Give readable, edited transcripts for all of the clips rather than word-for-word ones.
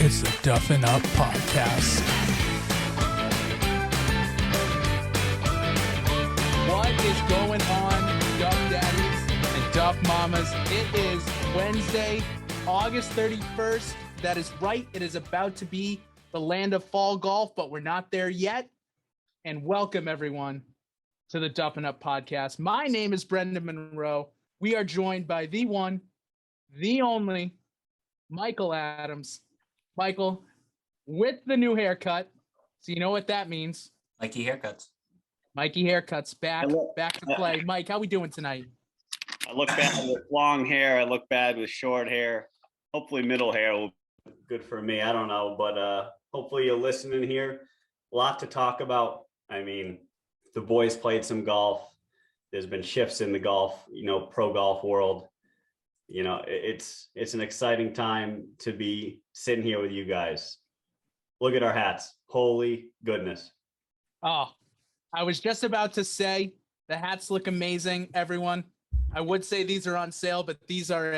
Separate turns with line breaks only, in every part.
It's the Duffin Up Podcast. What is going on, Duff Daddies and Duff Mamas? It is Wednesday, August 31st. That is right. It is about to be the land of fall golf, but we're not there yet. And welcome, everyone, to the Duffin Up Podcast. My name is Brendan Monroe. We are joined by the one, the only, Michael Adams. Michael, with the new haircut, so you know what that means.
Mikey haircuts.
Mikey haircuts back to play. Mike, how we doing tonight?
I look bad with long hair. I look bad with short hair. Hopefully middle hair will be good for me. I don't know, but hopefully you're listening here. A lot to talk about. I mean, the boys played some golf. There's been shifts in the golf, pro golf world. It's an exciting time to be sitting here with you guys. Look at our hats. Holy goodness.
Oh, I was just about to say the hats look amazing, everyone. I would say these are on sale, but these are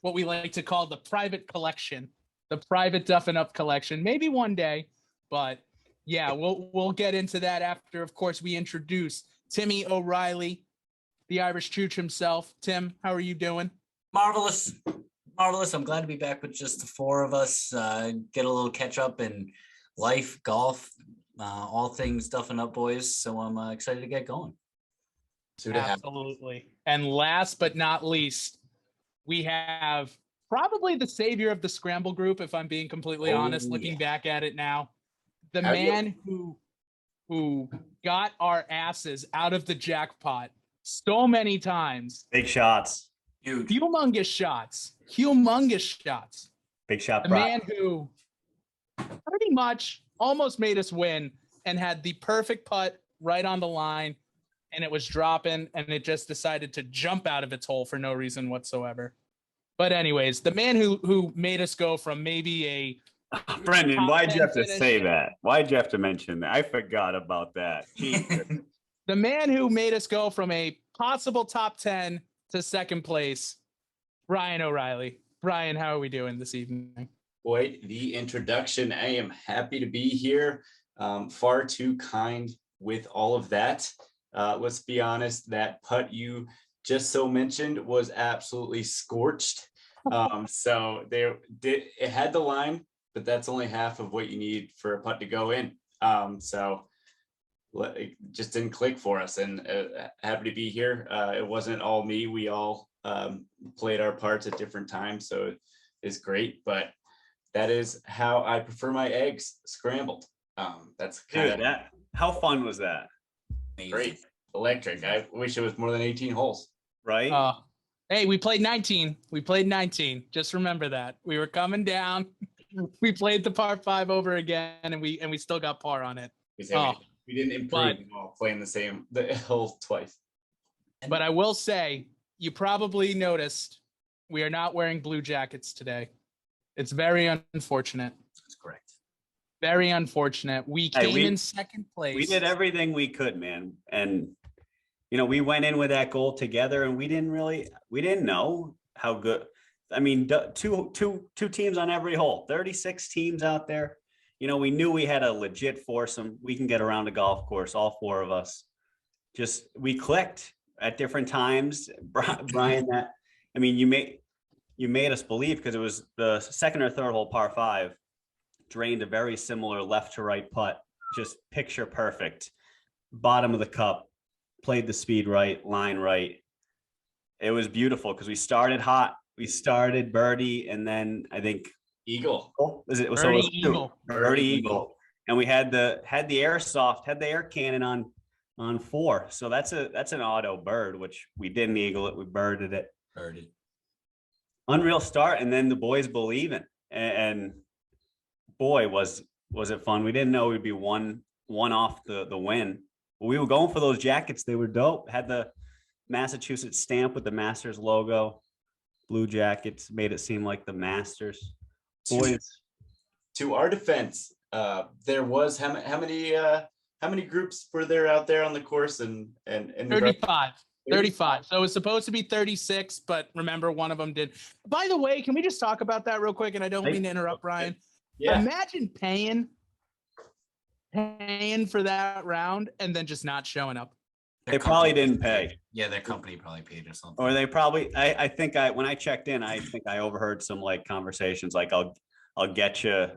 what we like to call the private collection, the private Duffin Up collection. Maybe one day, but yeah, we'll get into that after, of course, we introduce Timmy O'Reilly, the Irish Chooch himself. Tim, how are you doing?
Marvelous. I'm glad to be back with just the four of us. Get a little catch up in life, golf, all things Duffin Up boys. So I'm excited to get going.
Absolutely. And last but not least, we have probably the savior of the Scramble group, if I'm being completely honest, looking back at it now. The man who got our asses out of the jackpot so many times.
Big shots.
Huge.
Humongous shots.
Big shot.
The man who pretty much almost made us win and had the perfect putt right on the line, and it was dropping, and it just decided to jump out of its hole for no reason whatsoever. But anyways, the man who made us go from maybe a
Brendan, why'd you have to say that? Why'd you have to mention that? I forgot about that.
The man who made us go from a possible top 10 to second place, Brian O'Reilly. Brian, how are we doing this evening?
Boy, the introduction. I am happy to be here. Far too kind with all of that. Let's be honest, that putt you just so mentioned was absolutely scorched. So it had the line, but that's only half of what you need for a putt to go in. So it just didn't click for us, and happy to be here. It wasn't all me. We all played our parts at different times, so it's great. But that is how I prefer my eggs scrambled. That's kind of
how fun was that?
Great, electric. I wish it was more than 18 holes.
Right?
Hey, we played 19. Just remember that. We were coming down. We played the par 5 over again, and we still got par on it.
We didn't improve while playing the hole twice.
But I will say, you probably noticed we are not wearing blue jackets today. It's very unfortunate.
That's correct.
Very unfortunate. We came in second place.
We did everything we could, man. And, we went in with that goal together, and we didn't know how good. I mean, two teams on every hole, 36 teams out there. We knew we had a legit foursome. We can get around a golf course, all four of us. We clicked at different times. Brian, you made us believe, because it was the second or third hole, par 5, drained a very similar left to right putt, just picture perfect. Bottom of the cup, played the speed right, line right. It was beautiful because we started hot. We started birdie, and then I think
Eagle.
Birdie Eagle. And we had the air cannon on 4. So that's an auto bird, which we didn't eagle it. We birded it. Unreal start. And then the boys believing, and boy, was it fun. We didn't know we'd be one off the win. We were going for those jackets. They were dope. Had the Massachusetts stamp with the Masters logo. Blue jackets made it seem like the Masters. Boys.
To our defense, there was how many groups were there out there on the course? And
35. So it was supposed to be 36, but remember, one of them did. By the way, can we just talk about that real quick? And I don't mean to interrupt, Brian.
Yeah.
Imagine paying for that round and then just not showing up.
Their
They probably
company
didn't
paid.
pay.
Yeah, their company probably paid or something.
Or they probably, I think when I checked in, I think I overheard some like conversations like I'll get you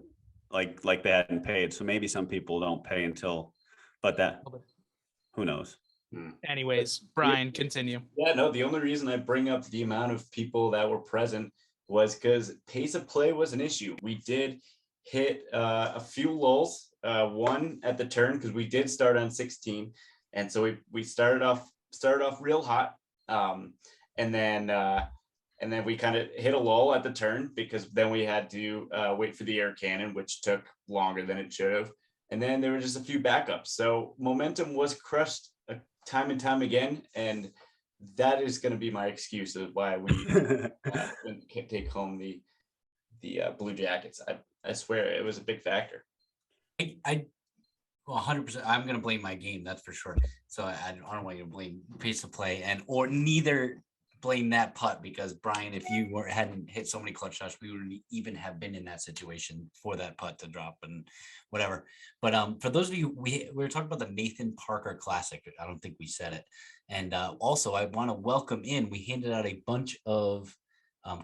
like they hadn't paid. So maybe some people don't pay but who knows?
Anyways, Brian, continue.
Yeah, no, the only reason I bring up the amount of people that were present was because pace of play was an issue. We did hit a few lulls, one at the turn because we did start on 16. And so we started off real hot. And then we kind of hit a lull at the turn because then we had to wait for the air cannon, which took longer than it should have. And then there were just a few backups. So momentum was crushed time and time again. And that is going to be my excuse of why we can't take home the Blue Jackets. I swear it was a big factor.
Well, 100%. I'm going to blame my game. That's for sure. So I don't want you to blame pace of play or neither blame that putt because Brian, if you hadn't hit so many clutch shots, we wouldn't even have been in that situation for that putt to drop and whatever. But for those of you, we were talking about the Nathan Parker Classic. I don't think we said it. And also I want to welcome in, we handed out a bunch of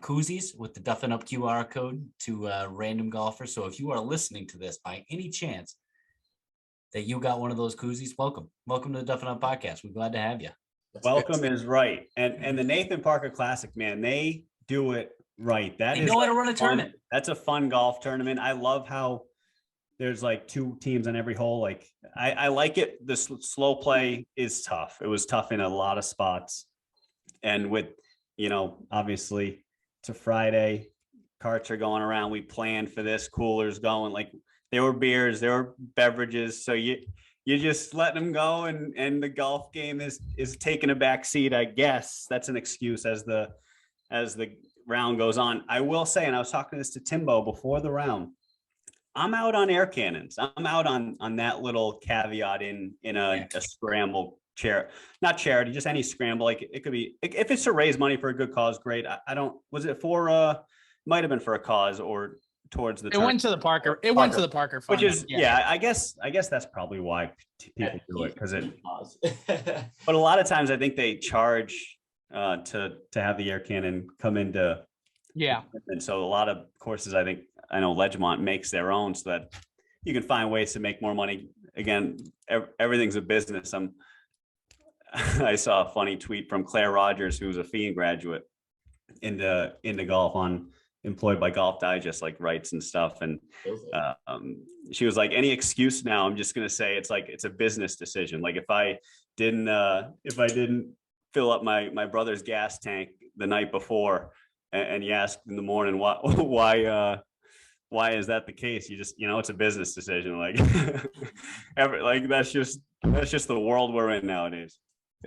koozies with the Duffin Up QR code to random golfers. So if you are listening to this by any chance that you got one of those koozies, welcome to the Duffin Up podcast. We're glad to have you.
Welcome is right. And the Nathan Parker Classic, man, they do it right.
They know how to run a tournament.
That's a fun golf tournament. I love how there's like 2 teams on every hole. Like I like it. The slow play is tough. It was tough in a lot of spots. And with, obviously it's a Friday, carts are going around. We planned for this, coolers going, like there were beers, there were beverages. So you just let them go and the golf game is taking a back seat, I guess. That's an excuse as the round goes on. I will say, and I was talking this to Timbo before the round, I'm out on air cannons. I'm out on that little caveat in a scramble not charity, just any scramble. Like it could be, if it's to raise money for a good cause, great. I don't, was it for might have been for a cause or towards the
It went to the Parker. It went to the Parker Fund.
Which is I guess that's probably why people do it, because it. But a lot of times I think they charge to have the air cannon come into.
Yeah.
And so a lot of courses, I know Ledgemont makes their own so that you can find ways to make more money. Again, everything's a business. I saw a funny tweet from Claire Rogers, who's a Fiend graduate into golf employed by Golf Digest, like writes and stuff. And she was like, any excuse now, I'm just going to say it's a business decision. Like if I didn't fill up my brother's gas tank the night before and you asked in the morning, why is that the case? You just, it's a business decision. Like, that's just the world we're in nowadays.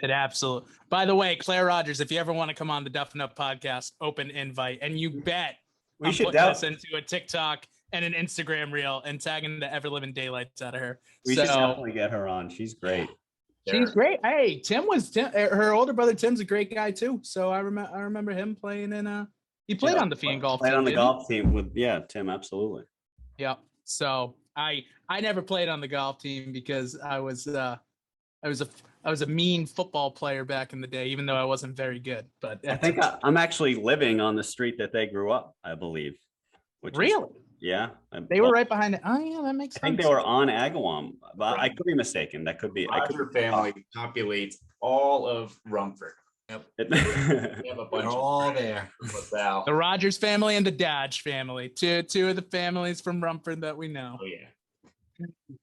It absolutely. By the way, Claire Rogers, if you ever want to come on the Duffin Up podcast, open invite, and you bet
we
I'm
should
putting this into a TikTok and an Instagram reel and tagging the ever living daylights out of her.
We should definitely get her on. She's great.
She's great. Hey, Tim, her older brother Tim's a great guy too. So I remember him playing in he played on the Fiend golf team.
Played on the golf team with Tim, absolutely.
Yeah. So I never played on the golf team because I was a mean football player back in the day, even though I wasn't very good. But
I think I'm actually living on the street that they grew up, I believe.
Really?
Yeah.
They were right behind it. Oh yeah, that makes sense.
I think they were on Agawam, but I could be mistaken. That could be.
Roger family populates all of Rumford.
Yep.
We have a bunch
They're all there.
The Rogers family and the Dodge family. Two of the families from Rumford that we know.
Oh yeah.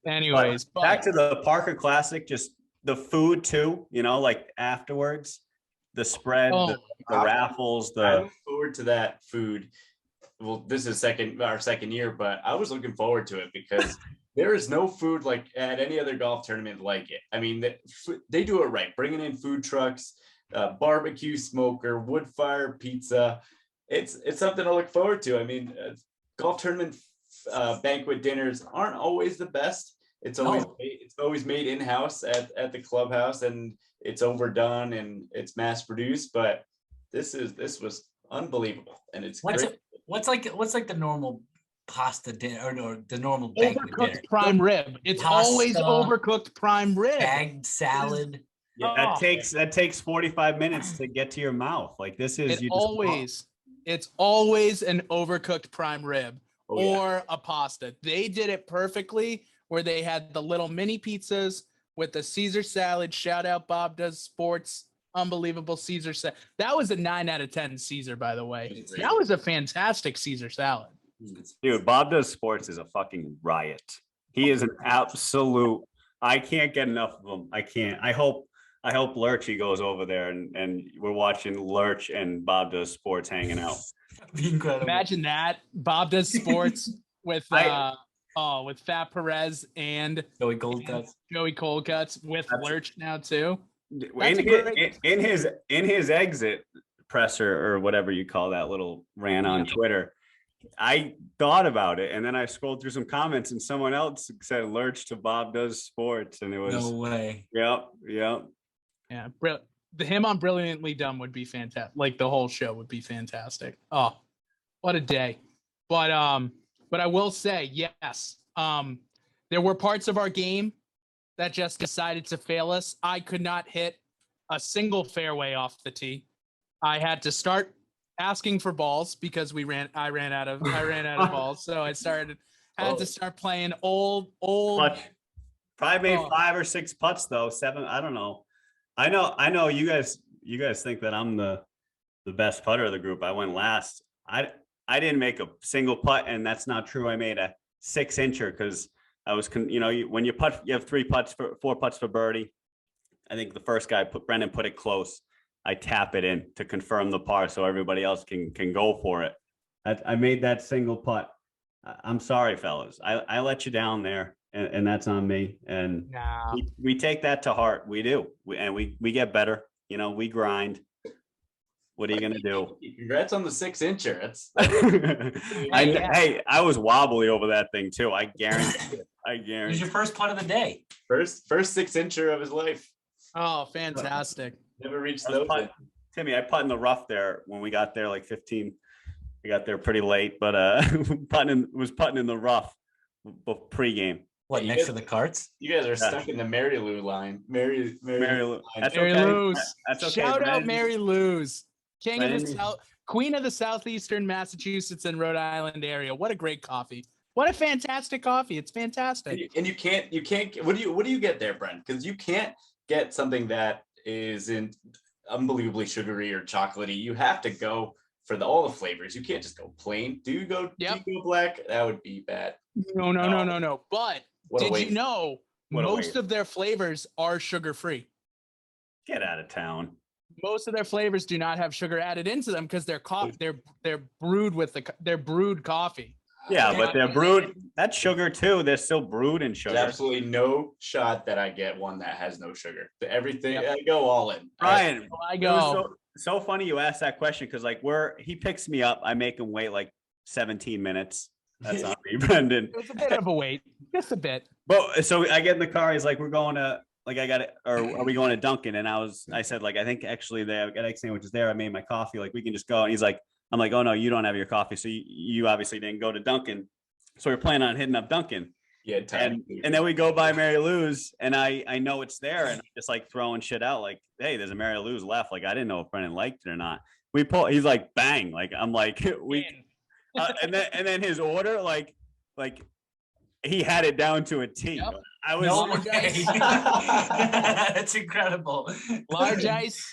Anyways,
back to the Parker Classic, just the food too, like afterwards, the spread, the raffles,
I look forward to that food. Well, this is our second year, but I was looking forward to it because there is no food like at any other golf tournament like it. I mean, they do it right, bringing in food trucks, barbecue smoker, wood fire pizza. It's something to look forward to. I mean, golf tournament banquet dinners aren't always the best. It's always made in-house at the clubhouse, and it's overdone and it's mass produced. But this was unbelievable, and it's great.
What's like the normal pasta dinner or the normal banquet dinner.
Overcooked prime rib. It's always
Pasta,
overcooked prime rib.
bagged salad.
Yeah, that takes 45 minutes to get to your mouth. Like this is
It's always an overcooked prime rib
Oh, yeah.
or a pasta. They did it perfectly where they had the little mini pizzas with the Caesar salad. Shout out Bob Does Sports. Unbelievable Caesar salad. That was a 9 out of 10 Caesar, by the way. That was a fantastic Caesar salad.
Dude, Bob Does Sports is a fucking riot. He is an absolute. I can't get enough of him. I can't. I hope Lurchy goes over there and we're watching Lurch and Bob Does Sports hanging out.
Be incredible.
Imagine that. Bob Does Sports with Fat Perez and
Joey Coldcuts.
Joey Coldcuts with Lurch now too.
In his exit presser or whatever you call that little rant on Twitter, I thought about it and then I scrolled through some comments and someone else said Lurch to Bob Does Sports and it was
No way.
Yep.
Yeah, him on Brilliantly Dumb would be fantastic. Like the whole show would be fantastic. Oh, what a day! But I will say yes. There were parts of our game that just decided to fail us. I could not hit a single fairway off the tee. I had to start asking for balls because I ran out of balls. So I had to start playing old.
Probably made 5 or 6 putts though. 7. I don't know. I know you guys think that I'm the best putter of the group. I went last. I didn't make a single putt, and that's not true. I made a 6-incher because I was, when you putt, you have 4 putts for birdie. I think the first guy Brendan put it close. I tap it in to confirm the par so everybody else can go for it. I made that single putt. I'm sorry, fellas. I let you down there, and that's on me. And we take that to heart. We do. We get better. We grind. What are you going to do?
Congrats on the 6-incher.
Hey, I was wobbly over that thing too. I guarantee it.
It was your first putt of the day.
First 6-incher of his life.
Oh, fantastic.
Never reached those.
Timmy, I put in the rough there when we got there like 15. We got there pretty late, but was putting in the rough pregame.
What, next to the carts?
You guys are stuck in the Mary Lou line. Mary Lou.
That's
Mary
okay.
Lou's.
That's okay.
Shout out Mary Lou's.
Brandon.
Queen of the Southeastern Massachusetts and Rhode Island area. What a great coffee. What a fantastic coffee. It's fantastic.
And you can't what do you get there, Brent? Because you can't get something that isn't unbelievably sugary or chocolatey. You have to go for all the flavors. You can't just go plain. Do you go black? That would be bad.
No. But did you know most of their flavors are sugar-free?
Get out of town.
Most of their flavors do not have sugar added into them because they're brewed coffee.
Yeah, but they're brewed. That's sugar too. They're still brewed in sugar.
There's absolutely no shot that I get one that has no sugar. Everything I go all in.
Brian,
I go.
So funny you asked that question because he picks me up. I make him wait like 17 minutes. That's on me, Brendan.
It's a bit of a wait, just a bit.
But so I get in the car. He's like, "We're going to." Like I got it, or are we going to Dunkin'? And I said, like, I think actually they got egg sandwiches there. I made my coffee. Like we can just go. And he's like, I'm like, oh no, you don't have your coffee. So you obviously didn't go to Dunkin'. So we're planning on hitting up Dunkin'.
Yeah.
And then we go by Mary Lou's and I know it's there. And I'm just like throwing shit out like, hey, there's a Mary Lou's left. Like, I didn't know if Brendan liked it or not. He's like, bang. Like, I'm like, and then his order, like he had it down to a T.
Yep.
I was
That's incredible.
Large ice,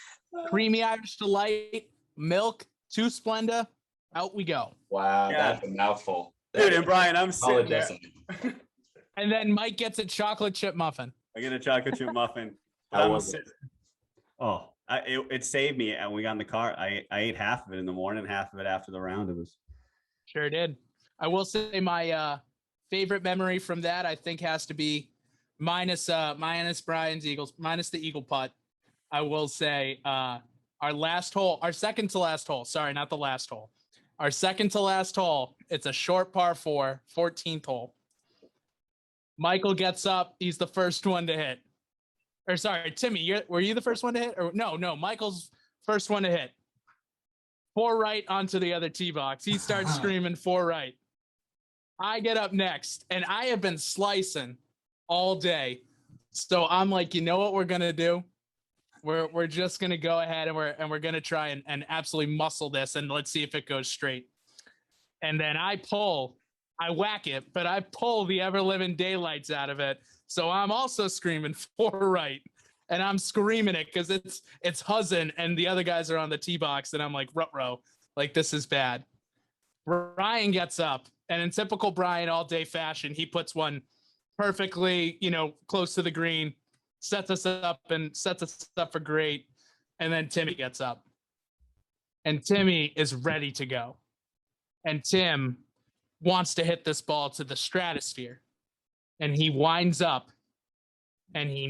creamy Irish delight, milk, 2 Splenda. Out we go.
Wow, that's a mouthful.
Dude, and Brian, I'm sitting there.
And then Mike gets a chocolate chip muffin.
I get a chocolate chip muffin. It saved me. And we got in the car. I ate half of it in the morning, half of it after the round. It was
sure did. I will say my favorite memory from that I think has to be minus Brian's Eagles, minus the Eagle putt. I will say our second to last hole. Sorry, not the last hole. Our second to last hole. It's a short par 4, 14th hole. Michael gets up. He's the first one to hit. Or sorry, Timmy, were you the first one to hit? Or no, Michael's first one to hit. 4 right onto the other tee box. He starts screaming 4 right. I get up next, and I have been slicing all day. So I'm like, you know what we're gonna do? We're just gonna go ahead and we're gonna try and absolutely muscle this, and let's see if it goes straight. And then I whack it, but I pull the ever living daylights out of it. So I'm also screaming 4 right. And I'm screaming it because it's huzzing, and the other guys are on the tee box, and I'm like, ruh-roh, like this is bad. Brian gets up, and in typical Brian all day fashion, he puts one perfectly, close to the green, sets us up for great. And then Timmy gets up, and Timmy is ready to go. And Tim wants to hit this ball to the stratosphere, and he winds up, and he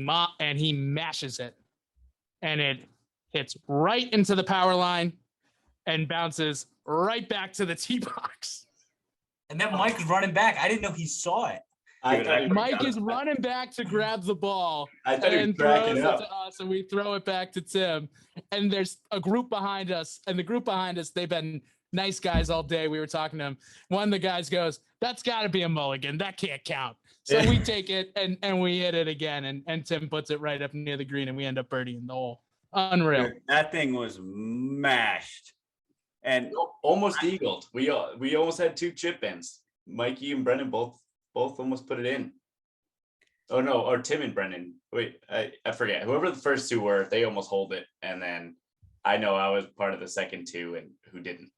mashes it, and it hits right into the power line and bounces right back to the tee box.
And then Mike's running back. I didn't know he saw it.
Mike is running back to grab the ball
and
throws it to us, and we throw it back to Tim. And there's a group behind us, and the group behind us, they've been nice guys all day. We were talking to them. One of the guys goes, "That's got to be a mulligan. That can't count." So we take it and we hit it again, and Tim puts it right up near the green, and we end up birdieing the hole. Unreal.
Dude, that thing was mashed. And
almost eagled. We almost had 2 chip ins. Mikey and Brennan both almost put it in. Oh no, or Tim and Brennan. Wait, I forget. Whoever the first 2 were, they almost hold it. And then I know I was part of the second 2 and who didn't.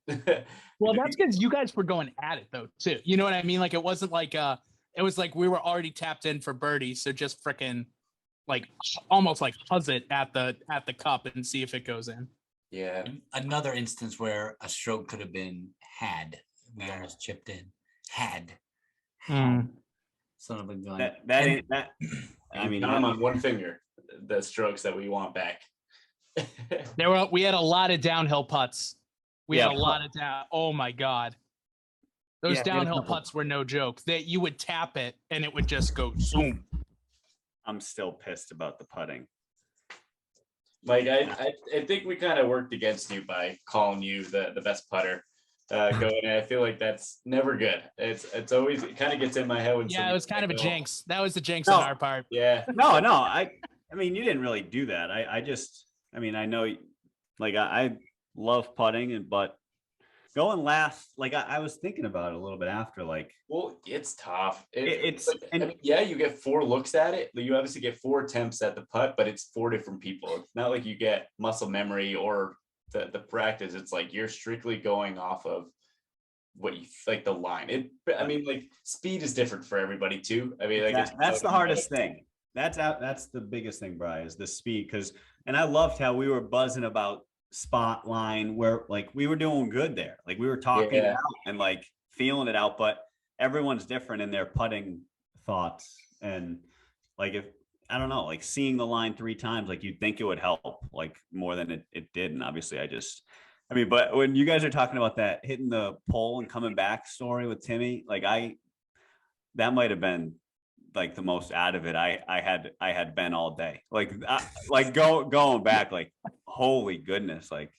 Well, that's because you guys were going at it though, too. You know what I mean? Like it wasn't like it was like we were already tapped in for birdie. So just freaking like almost like huzz it at the cup and see if it goes in.
Yeah.
Another instance where a stroke could have been had. We almost chipped in. Had. Son of a gun.
I mean, I'm on one finger. The strokes that we want back.
We had a lot of downhill putts. We had a lot of down. Oh my God. Those downhill putts were no joke. That you would tap it and it would just go zoom.
I'm still pissed about the putting.
Mike, I think we kind of worked against you by calling you the best putter going in. I feel like that's never good. It's always, it kind of gets in my head when
it was kind of a jinx. That was a jinx on our part.
Yeah.
No. I mean, you didn't really do that. I know, like I love putting, but going last, like I was thinking about it a little bit after, like.
Well, it's tough.
You
get 4 looks at it. You obviously get 4 attempts at the putt, but it's 4 different people. It's not like you get muscle memory or the practice. It's like you're strictly going off of what you like the line. Like speed is different for everybody too. I mean, like
that's the hardest thing. That's the biggest thing, Brian, is the speed. And I loved how we were buzzing about spot line where like we were doing good there. Like we were talking it out and like feeling it out, but everyone's different in their putting thoughts. And like, if I don't know, like seeing the line 3 times, like you'd think it would help like more than it did. And obviously but when you guys are talking about that hitting the pole and coming back story with Timmy, like that might've been like the most out of it I had been all day. Like going back, like holy goodness, like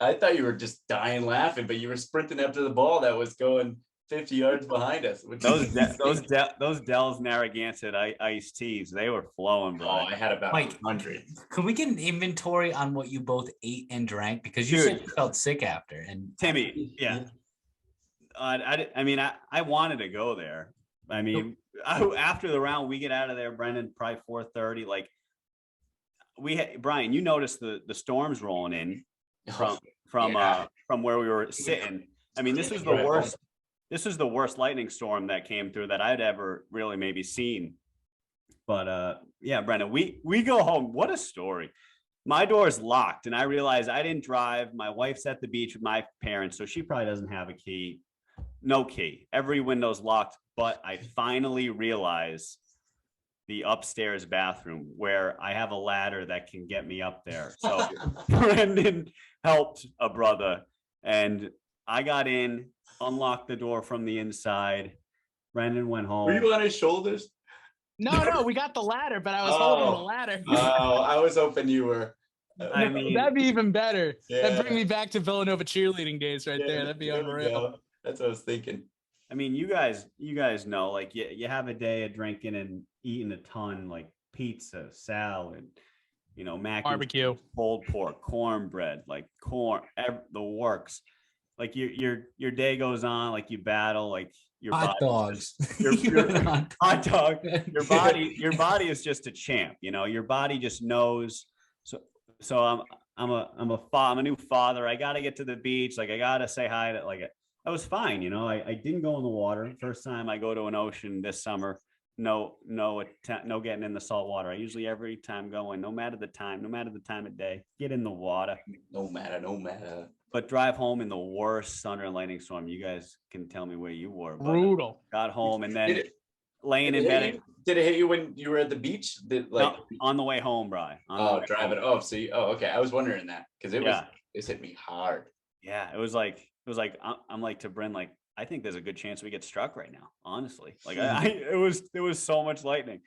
I thought you were just dying laughing, but you were sprinting up to the ball that was going 50 yards behind us.
Those Dells Narragansett iced teas, they were flowing, bro.
Oh, I had about
Mike,
100.
Can we get an inventory on what you both ate and drank? Because you said you felt sick after. And
Timmy, yeah. I wanted to go there. I mean, after the round, we get out of there, Brendan, probably 4:30. Like Brian, you noticed the storms rolling in from where we were sitting. I mean, this is the worst. This is the worst lightning storm that came through that I'd ever really maybe seen. But Brendan, we go home. What a story. My door is locked, and I realized I didn't drive. My wife's at the beach with my parents, so she probably doesn't have a key. No key. Every window's locked. But I finally realized the upstairs bathroom where I have a ladder that can get me up there. So Brendan helped a brother, and I got in, unlocked the door from the inside. Brendan went home.
Were you on his shoulders?
No, we got the ladder, but I was holding the ladder.
Oh, I was hoping you were.
I mean,
that'd be even better.
Yeah.
That'd bring me back to Villanova cheerleading days right there. That'd be unreal.
That's what I was thinking.
I mean, you guys know, like you have a day of drinking and eating a ton, like pizza, salad, mac and
Barbecue.
cheese, pulled pork, cornbread, like the works. Like your day goes on, like you battle, like your
Hot
body,
dogs.
your hot dog, your body is just a champ. Your body just knows. So I'm a new father. I got to get to the beach. Like I got to say hi to I was fine. I didn't go in the water. First time I go to an ocean this summer. No getting in the salt water. I usually every time going, no matter the time of day, get in the water.
No matter.
But drive home in the worst thunder and lightning storm. You guys can tell me where you were. But
Brutal.
got home and then
Did
laying in bed.
Did it hit you when you were at the beach?
No, on the way home, Brian.
Driving. Oh, see. Oh, okay. I was wondering that because it hit me hard.
Yeah, it was like I'm like to Bryn, like I think there's a good chance we get struck right now. Honestly, like it was so much lightning.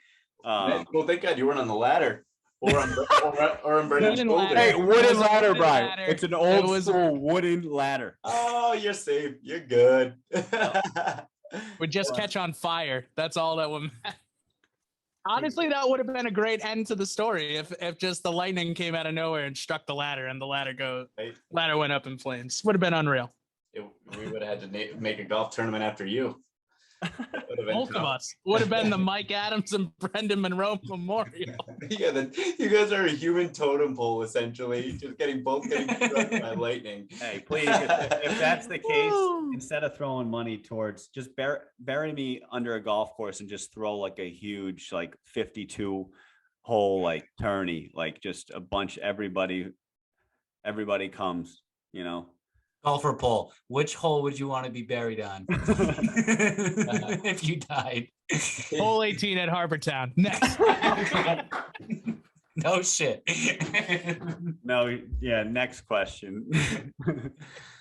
Well, thank God you weren't on the ladder or on Brennan's shoulder.
Hey, wooden ladder, Brian.
ladder.
It's an old school wooden ladder.
Oh, you're safe. You're good.
Would just catch on fire. That's all that would matter. Honestly, that would have been a great end to the story if just the lightning came out of nowhere and struck the ladder and the ladder went up in flames. Would have been unreal.
We would have had to make a golf tournament after you.
Both of us would have been the Mike Adams and Brendan Monroe Memorial.
Yeah, you guys are a human totem pole essentially, just getting struck by lightning.
Hey, please, if that's the case, instead of throwing money towards, just bury me under a golf course and just throw like a huge 52 hole tourney, just a bunch. Everybody comes,
Golfer poll. Which hole would you want to be buried on if you died?
Hole 18 at Harbortown. Next.
No shit.
No, yeah. Next question.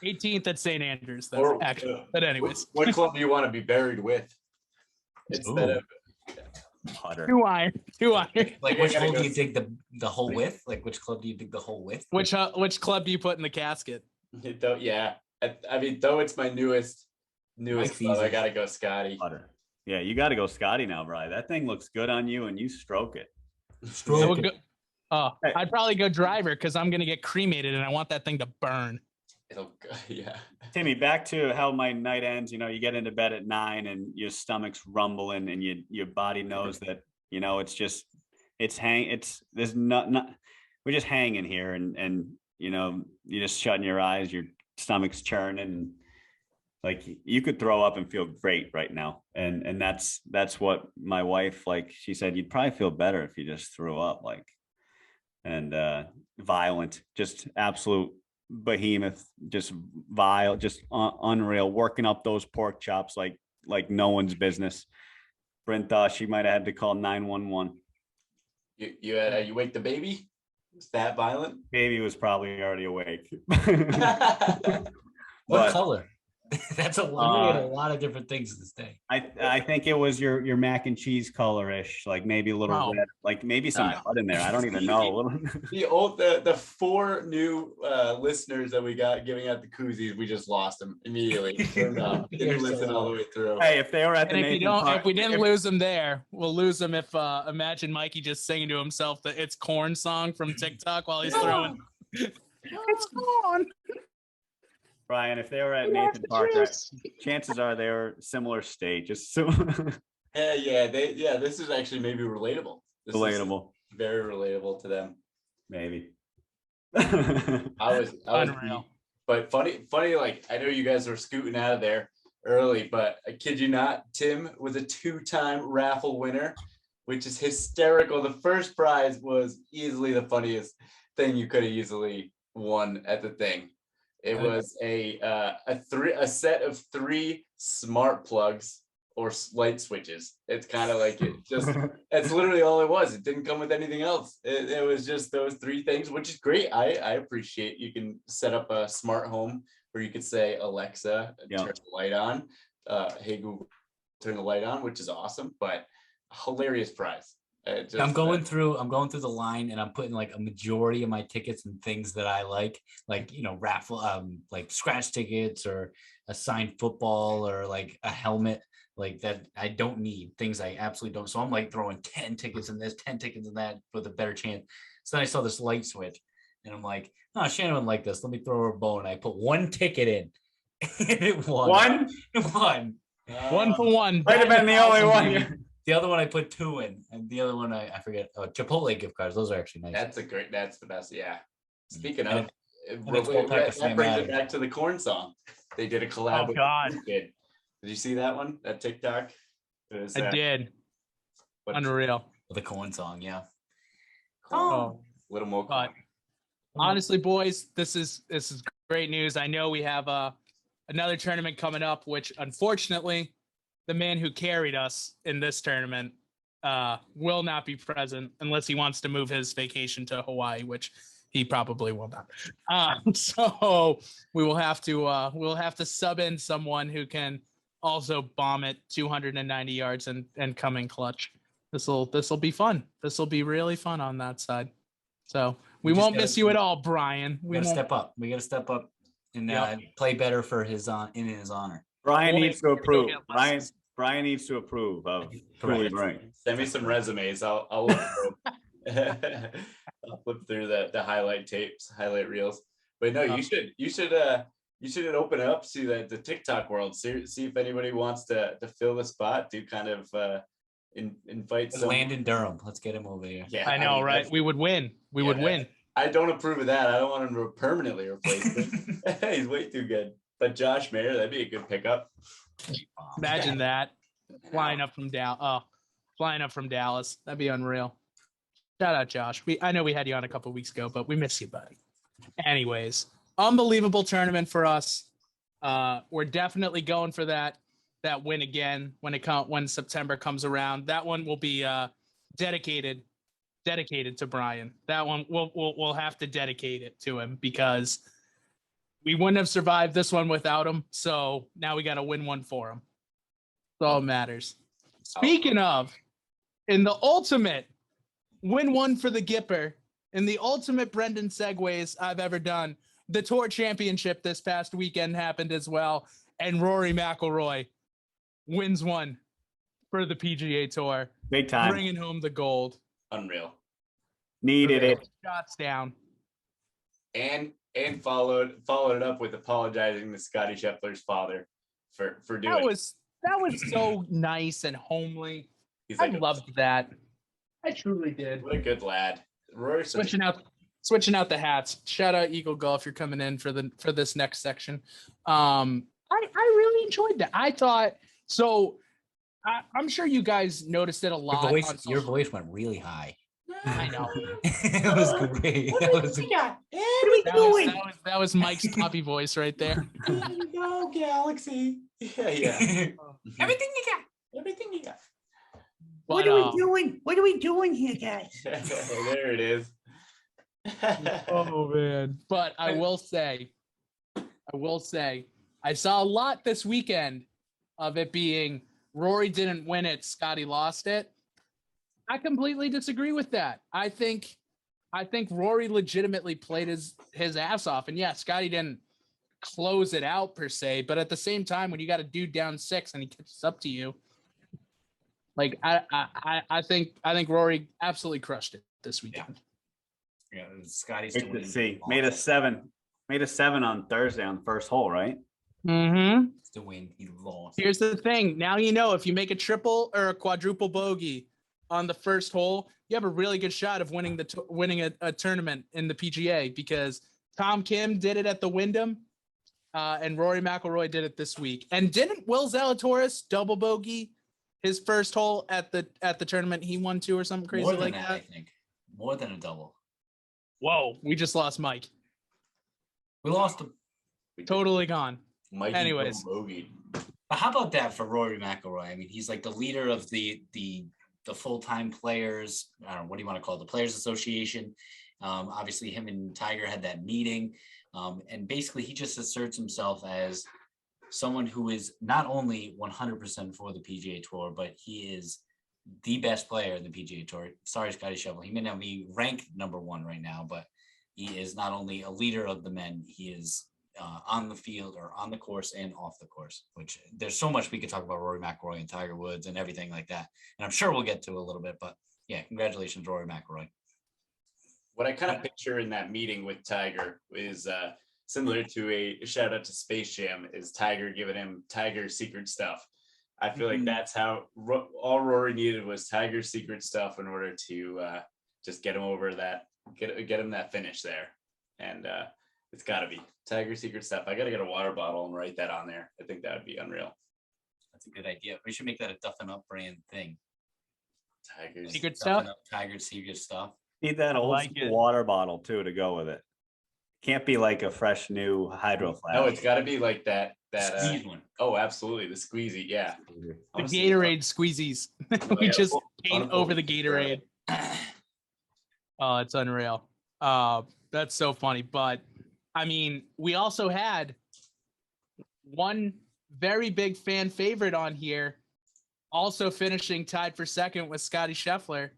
18th at St. Andrews, though.
Or,
actually. But anyways,
what club do you want to be buried with? Instead of
putter.
2 iron.
Like which hole do you dig the hole with? Like which club do you dig the hole with?
Which club do you put in the casket?
Yeah, I mean, though it's my newest club, I gotta go Scottie.
Putter. Yeah, you got to go Scottie now, Brian. That thing looks good on you, and you stroke it.
I'd probably go driver because I'm gonna get cremated, and I want that thing to burn.
It'll go, yeah.
Timmy, back to how my night ends. You get into bed at 9, and your stomach's rumbling, and your body knows that there's not we're just hanging here, and you're just shutting your eyes, your stomach's churning, like you could throw up and feel great right now. And that's what my wife, she said, you'd probably feel better if you just threw up, and violent, just absolute behemoth, just vile, just unreal, working up those pork chops like no one's business. Brent thought she might have had to call 911.
You wake the baby? Was that violent?
Baby was probably already awake.
What color? That's a lot of different things this day.
I think it was your mac and cheese color-ish, maybe a little red, maybe some blood in there. I don't even know.
The 4 new listeners that we got giving out the koozies, we just lost them immediately. Didn't listen all the way through.
Hey, if they were at the
if we didn't lose them there, we'll lose them if imagine Mikey just singing to himself the "It's Corn" song from TikTok while he's throwing. It's corn.
Brian, if they were at Nathan Park, chances are they were similar state. Just so.
This is actually maybe relatable.
Relatable.
Very relatable to them.
Maybe.
I was
Unreal.
But funny. I know you guys were scooting out of there early, but I kid you not, Tim was a 2-time raffle winner, which is hysterical. The first prize was easily the funniest thing you could have easily won at the thing. It was a set of 3 smart plugs or light switches. It's kind of like that's literally all it was. It didn't come with anything else. It was just those 3 things, which is great. I appreciate you can set up a smart home where you could say, Alexa, turn the light on. Hey Google, turn the light on, which is awesome, but hilarious prize.
I'm going through the line, and I'm putting like a majority of my tickets and things that I like raffle, like scratch tickets or a signed football or like a helmet, like that I don't need, things I absolutely don't. So I'm like throwing 10 tickets in this, 10 tickets in that with a better chance. So then I saw this light switch, and I'm like, oh, Shannon would like this. Let me throw her a bone. I put one ticket in, and it won. One.
One for one.
Might have been the only one.
The other one I put 2 in, and the other one I forget. Oh, Chipotle gift cards. Those are actually nice.
That's the best. Yeah. Speaking of,
that
brings it back to the corn song. They did a collab.
Oh
with
God!
Did you see that one? That TikTok?
I did. Unreal.
The corn song, yeah.
Oh,
little more corn.
Honestly, boys, this is great news. I know we have another tournament coming up, which unfortunately, the man who carried us in this tournament will not be present unless he wants to move his vacation to Hawaii, which he probably will not. So we'll have to sub in someone who can also bomb it 290 yards and come in clutch. This will be fun. This will be really fun on that side. So we won't miss you at all, Brian. We gotta
step up. We got to step up and play better for his in his honor.
Brian needs to approve. Brian needs to approve of truly right.
Send me some resumes. I'll look through. I'll flip through the highlight tapes, highlight reels. But no, you should open it up to the TikTok world. See if anybody wants to fill the spot. Do kind of invite some.
Landon Durham. Let's get him over here.
Yeah, I know, right? We would win. We would win.
I don't approve of that. I don't want him to permanently replace him. He's way too good. But Josh Mayer, that'd be a good pickup.
Imagine that flying up from Dallas. That'd be unreal. Shout out, Josh. I know we had you on a couple weeks ago, but we miss you, buddy. Anyways, unbelievable tournament for us. We're definitely going for that win again when September comes around. That one will be dedicated to Brian. That one we'll have to dedicate it to him because we wouldn't have survived this one without him. So now we got to win one for him. That's all that matters. Speaking of, in the ultimate win one for the Gipper, in the ultimate Brendan segues I've ever done, the Tour Championship this past weekend happened as well, and Rory McIlroy wins one for the PGA Tour.
Big time.
Bringing home the gold.
Unreal.
Needed it.
Shots down.
And followed it up with apologizing to Scottie Scheffler's father for doing
that was so nice and homely. I loved that. I truly did.
What a good lad. Rory
switching out the hats. Shout out Eagle Golf. You're coming in for this next section. I really enjoyed that. I thought so. I'm sure you guys noticed it a lot.
Your voice went really high.
I know.
It was great.
What are we doing? That was Mike's puppy voice right there.
No, Galaxy. Yeah.
Everything you got.
What are we doing? What are we doing here, guys?
There it is.
Oh man. But I will say, I saw a lot this weekend of it being Rory didn't win it, Scottie lost it. I completely disagree with that. I think Rory legitimately played his ass off. And yeah, Scottie didn't close it out per se, but at the same time, when you got a dude down 6 and he catches up to you, like I think Rory absolutely crushed it this weekend.
Yeah, Scottie's
Great to see. Made a 7 on Thursday on the first hole, right?
Mm-hmm.
To win, he lost.
Here's the thing. Now you know if you make a triple or a quadruple bogey on the first hole, you have a really good shot of winning a tournament in the PGA because Tom Kim did it at the Wyndham, and Rory McIlroy did it this week. And didn't Will Zalatoris double bogey his first hole at the tournament he won too or something crazy like that?
I think more than a double.
Whoa, we just lost Mike.
We lost him.
Totally gone.
Mikey
anyways.
But how about that for Rory McIlroy? I mean, he's like the leader of the full-time players. I don't know, what do you want to call it? The Players Association. Obviously, him and Tiger had that meeting. And basically, he just asserts himself as someone who is not only 100% for the PGA Tour, but he is the best player in the PGA Tour. Sorry, Scottie Scheffler. He may not be ranked number one right now, but he is not only a leader of the men, he is on the field or on the course and off the course, which there's so much we could talk about Rory McIlroy and Tiger Woods and everything like that. And I'm sure we'll get to a little bit, but yeah, congratulations, Rory McIlroy.
What I kind of picture in that meeting with Tiger is similar to a shout out to Space Jam, is Tiger giving him Tiger's secret stuff. I feel like that's how all Rory needed was Tiger's secret stuff in order to just get him over that, get him that finish there. And it's got to be Tiger's secret stuff. I got to get a water bottle and write that on there. I think that would be unreal.
That's a good idea. We should make that a Duffin Up brand thing.
Tiger's
Secret stuff.
Tiger's secret stuff.
Need that old
like
school
it.
water bottle too to go with it. Can't be like a fresh new hydro flask.
No, it's got to be like that.
Squeeze one.
Oh, absolutely, the squeezy. Yeah,
The
Honestly,
Gatorade squeezies. We
yeah,
just paint
unfold.
over the Gatorade. Oh, it's unreal. That's so funny. But I mean, we also had one very big fan favorite on here, also finishing tied for second with Scottie Scheffler.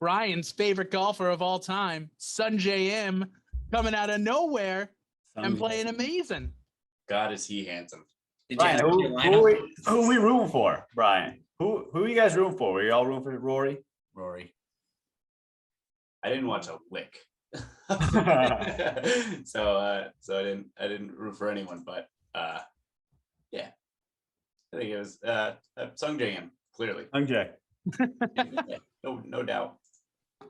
Brian's favorite golfer of all time, Sunjay M, coming out of nowhere and playing amazing.
God, is he handsome?
Did you
Brian,
have
who
your
are we rooting for, Brian? Who are you guys rooting for? Were you all rooting for Rory?
Rory.
I didn't watch a lick. so I didn't root for anyone, but yeah, I think it was Sung J-M, clearly.
Okay.
Yeah, no doubt.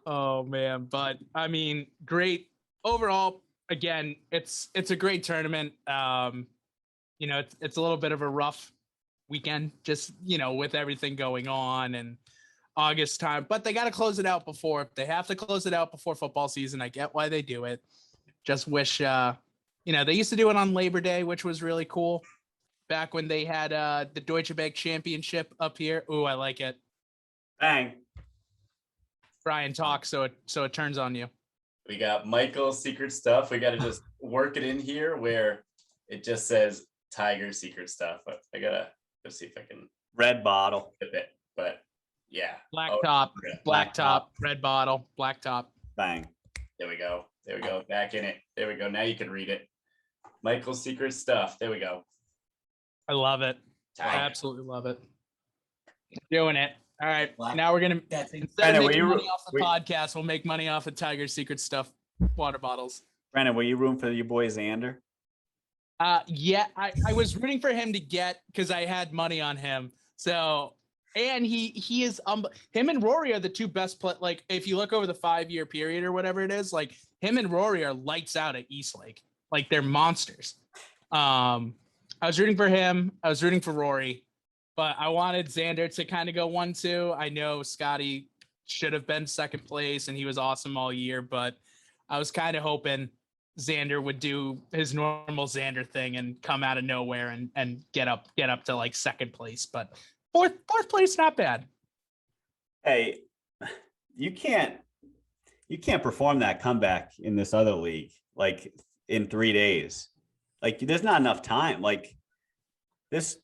Oh man, but I mean, great overall. Again, it's a great tournament. You know, it's a little bit of a rough weekend, just with everything going on and August time, but they got to close it out before. They have to close it out before football season. I get why they do it. Just wish, they used to do it on Labor Day, which was really cool. Back when they had the Deutsche Bank Championship up here. Ooh, I like it.
Bang.
Brian, talk so it turns on you.
We got Michael's secret stuff. We got to just work it in here where it just says Tiger's secret stuff. But I gotta see if I can
Red bottle.
flip it. But yeah,
Black
Oh,
top,
yeah.
black top, red bottle, black top.
Bang.
There we go. Back in it. There we go. Now you can read it. Michael's secret stuff. There we go.
I love it. I
Tiger.
absolutely love it. Doing it. All right.
Black-
Now we're gonna
That's
instead
Brandon,
of
were
making
you-
money off the
were-
podcast, we'll make money off of Tiger's secret stuff water bottles.
Brandon, were you rooting for your boy Xander?
Yeah, I was rooting for him to get because I had money on him. So and he is him and Rory are the two best play. Like if you look over the 5-year period or whatever it is, like him and Rory are lights out at Eastlake. Like they're monsters. I was rooting for him. I was rooting for Rory. But I wanted Xander to kind of go 1-2. I know Scottie should have been second place and he was awesome all year, but I was kind of hoping Xander would do his normal Xander thing and come out of nowhere and get up to like second place. But fourth place, not bad.
Hey, you can't perform that comeback in this other league like in 3 days. Like there's not enough time. Like this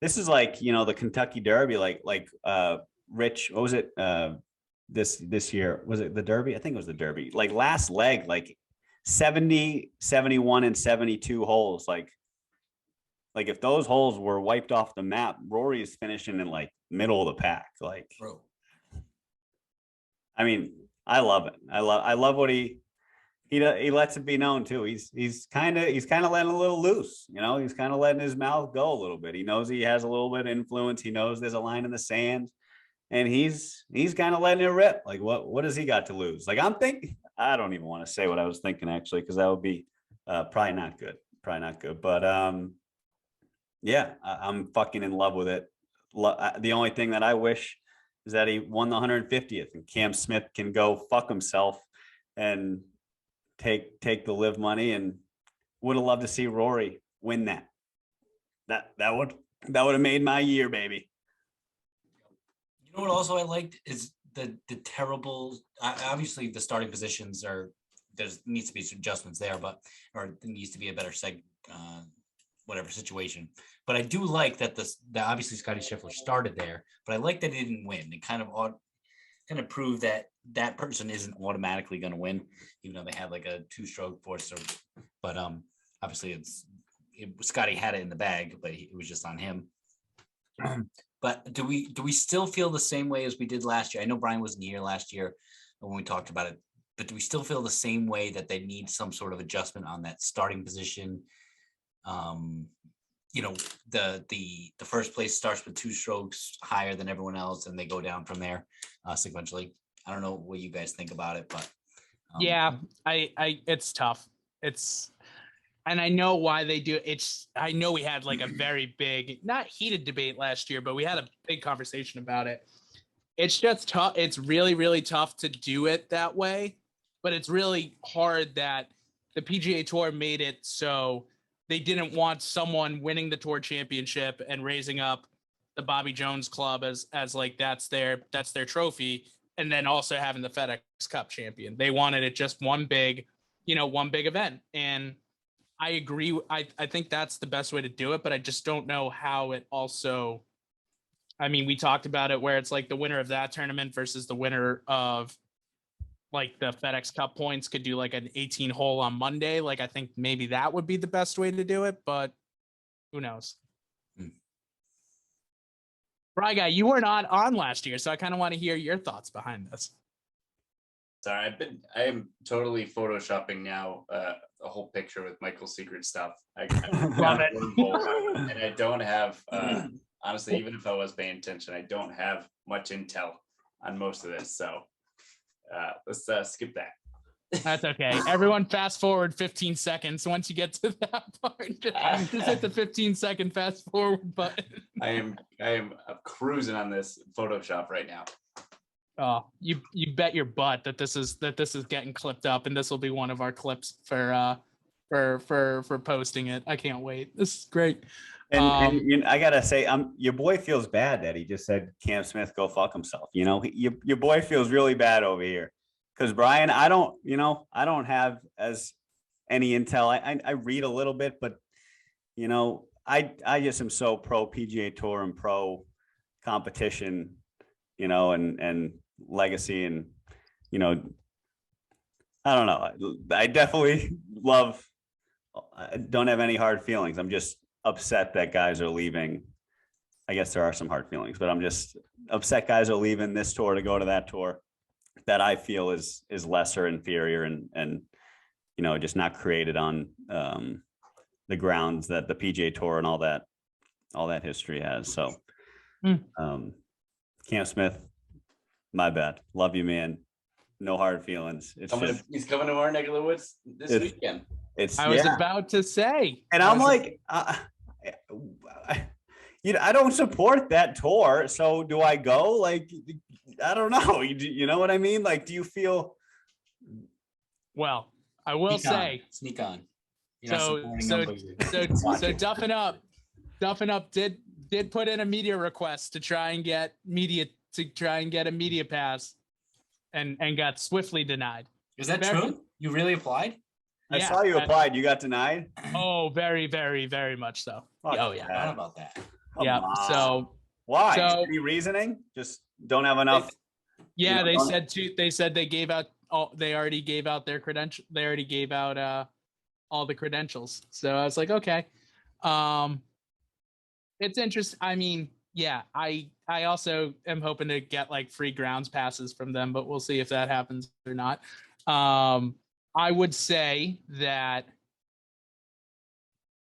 is like, the Kentucky Derby, like Rich, what was it? This year, was it the Derby? I think it was the Derby. Like last leg, like 70, 71 and 72 holes. Like if those holes were wiped off the map, Rory is finishing in like middle of the pack. Like,
Bro.
I mean, I love it. I love what he lets it be known too. He's kind of letting a little loose, he's kind of letting his mouth go a little bit. He knows he has a little bit of influence. He knows there's a line in the sand and he's kind of letting it rip. Like what does he got to lose? Like I don't even want to say what I was thinking actually, because that would be probably not good. But yeah, I'm fucking in love with it. The only thing that I wish is that he won the 150th and Cam Smith can go fuck himself and take the LIV money, and would have loved to see Rory win that. That would have made my year, baby.
You know what also I liked is the terrible, obviously the starting positions there needs to be some adjustments there, or there needs to be a better whatever situation. But I do like that that obviously Scottie Scheffler started there, but I like that he didn't win. It kind of proved that that person isn't automatically going to win, even though they have like a 2-stroke, 4-stroke. But obviously Scottie had it in the bag, but it was just on him. But do we still feel the same way as we did last year? I know Brian wasn't here last year when we talked about it, but do we still feel the same way that they need some sort of adjustment on that starting position? The first place starts with 2 strokes higher than everyone else, and they go down from there sequentially. I don't know what you guys think about it, but
yeah, it's tough. And I know why they do it. I know we had like a very big, not heated debate last year, but we had a big conversation about it. It's just tough. It's really, really tough to do it that way, but it's really hard that the PGA Tour made it so they didn't want someone winning the tour championship and raising up the Bobby Jones Club as like that's their trophy, and then also having the FedEx Cup champion. They wanted it just one big event. And I agree. I think that's the best way to do it, but I just don't know how it also, I mean, we talked about it where it's like the winner of that tournament versus the winner of like the FedEx Cup points could do like an 18 hole on Monday. Like, I think maybe that would be the best way to do it, but who knows? Bry Guy, you were not on last year, so I kind of want to hear your thoughts behind this.
Sorry, I am totally photoshopping now a whole picture with Michael's secret stuff. I
Love it.
And I don't have, honestly, even if I was paying attention, I don't have much intel on most of this. So let's skip that.
That's okay. Everyone fast forward 15 seconds. Once you get to that part, just hit the 15-second fast forward button.
I am cruising on this Photoshop right now.
Oh, you bet your butt that this is getting clipped up, and this will be one of our clips for posting it. I can't wait. This is great.
And I gotta say, your boy feels bad that he just said Cam Smith go fuck himself. Your boy feels really bad over here because Brian, I don't have as any intel. I read a little bit, but I just am so pro PGA Tour and pro competition, and legacy, and I don't know. I definitely I don't have any hard feelings. I'm just upset that guys are leaving. I guess there are some hard feelings, but I'm just upset guys are leaving this tour to go to that tour that I feel is lesser, inferior, and just not created on the grounds that the PGA Tour and all that history has. So Cam Smith, my bad. Love you, man. No hard feelings.
He's coming to our neck of the woods this weekend.
I was about to say,
and I'm like, I don't support that tour. So do I go? Like, I don't know. You know what I mean? Like, do you feel?
Well, I will say,
sneak on.
So Duffin Up did put in a media request to try and get a media pass, and got swiftly denied.
Is that true? You really applied?
I saw you applied. You got denied?
Oh, very, very, very much so.
Oh yeah, not about that.
Yeah. So
why? Any reasoning? Just don't have enough.
Yeah, they said they gave out. They already gave out their credential. They already gave out all the credentials. So I was like, okay. It's interesting. I mean, yeah, I also am hoping to get like free grounds passes from them, but we'll see if that happens or not. I would say that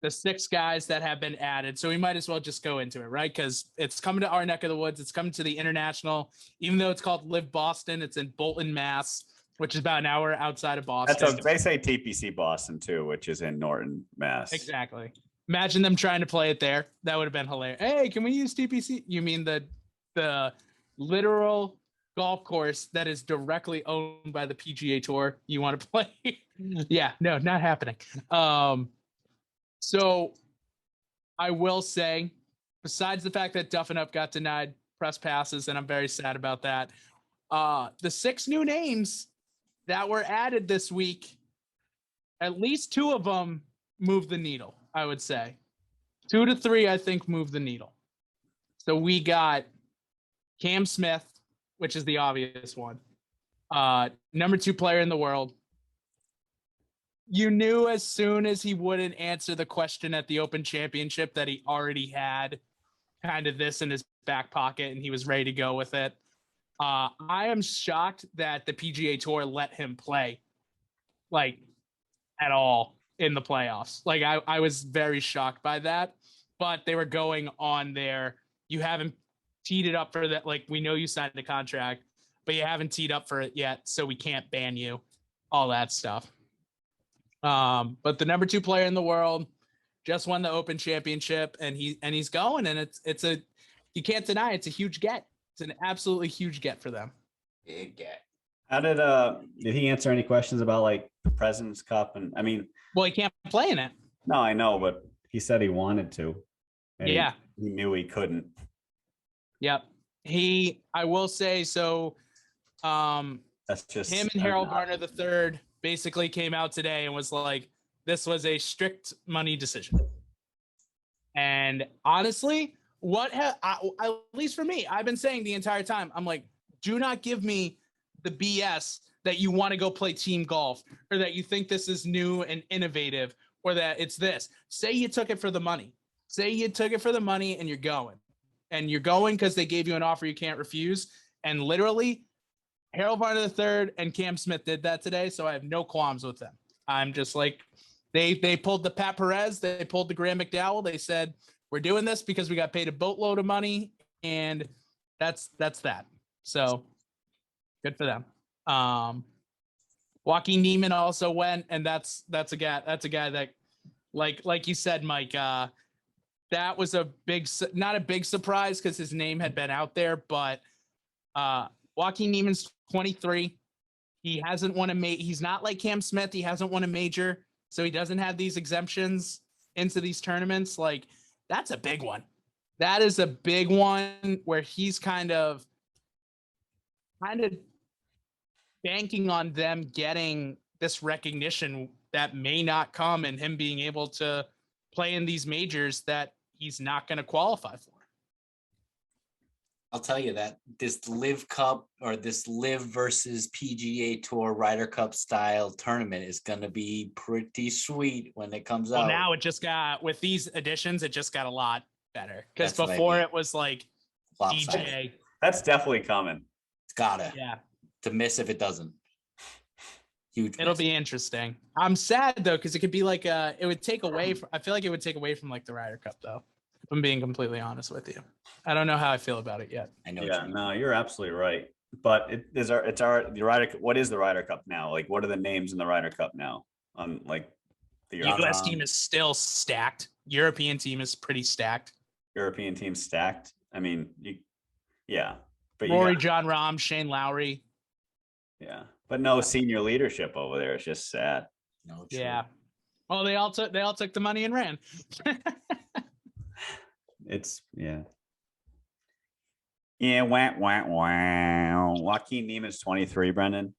the 6 guys that have been added, so we might as well just go into it, right? Because it's coming to our neck of the woods. It's coming to the International, even though it's called LIV Boston. It's in Bolton, Mass, which is about an hour outside of Boston.
They say TPC Boston too, which is in Norton, Mass.
Exactly. Imagine them trying to play it there. That would have been hilarious. Hey, can we use TPC? You mean the literal golf course that is directly owned by the PGA Tour? You want to play? Yeah, no, not happening. So I will say, besides the fact that Duffin Up got denied press passes, and I'm very sad about that, the 6 new names that were added this week, at least 2 of them moved the needle, I would say. 2 to 3, I think, move the needle. So we got Cam Smith, which is the obvious one. Number 2 player in the world. You knew as soon as he wouldn't answer the question at the Open Championship that he already had kind of this in his back pocket and he was ready to go with it. I am shocked that the PGA Tour let him play like at all in the playoffs. Like I was very shocked by that, but they were going on there. You haven't teed it up for that. Like, we know you signed a contract, but you haven't teed up for it yet. So we can't ban you, all that stuff. But the number 2 player in the world just won the Open Championship and he's going, and it's a, you can't deny it's a huge get. It's an absolutely huge get for them.
Big get.
How did he answer any questions about like the President's Cup? And I mean,
Well, he can't play in it.
no, I know, but he said he wanted to. And
Yeah.
He knew he couldn't.
Yep. I will say, so
That's just
him and Harold Varner III basically came out today and was like, this was a strict money decision. And honestly, at least for me, I've been saying the entire time, I'm like, do not give me the BS that you want to go play team golf or that you think this is new and innovative or that it's this. Say you took it for the money. Say you took it for the money and you're going. And you're going because they gave you an offer you can't refuse. And literally, Harold Varner III and Cam Smith did that today, so I have no qualms with them. I'm just like, they pulled the Pat Perez, they pulled the Graham McDowell. They said, we're doing this because we got paid a boatload of money, and that's that. So good for them. Joaquin Neiman also went, and that's a guy that, like you said, Mike, that was not a big surprise because his name had been out there, but Joaquin Neiman's 23. He hasn't won he's not like Cam Smith. He hasn't won a major, so he doesn't have these exemptions into these tournaments. Like, that's a big one. That is a big one where he's kind of banking on them getting this recognition that may not come and him being able to play in these majors that he's not going to qualify for.
I'll tell you that this LIV Cup or this LIV versus PGA Tour Ryder Cup style tournament is going to be pretty sweet when it comes out.
Now it just got, with these additions, it just got a lot better. Because
That's what I
before
mean.
it was like
Lopsided.
DJ.
That's definitely coming.
It's gotta.
Yeah.
To miss if it doesn't. Huge.
It'll
miss.
be interesting. I'm sad though, because it could be like it would take away from, I feel like it would take away from like the Ryder Cup though. If I'm being completely honest with you. I don't know how I feel about it yet.
I know.
Yeah, no, you're absolutely right. But the Ryder. What is the Ryder Cup now? Like, what are the names in the Ryder Cup now? On like the
U.S. team is still stacked. European team is pretty stacked.
European team stacked. I mean, yeah, but
Rory, John Rahm, Shane Lowry.
Yeah, but no senior leadership over there. It's just sad.
No.
Yeah. Well, they all took the money and ran.
It's yeah. Wow. Joaquin Neiman's 23, Brendan.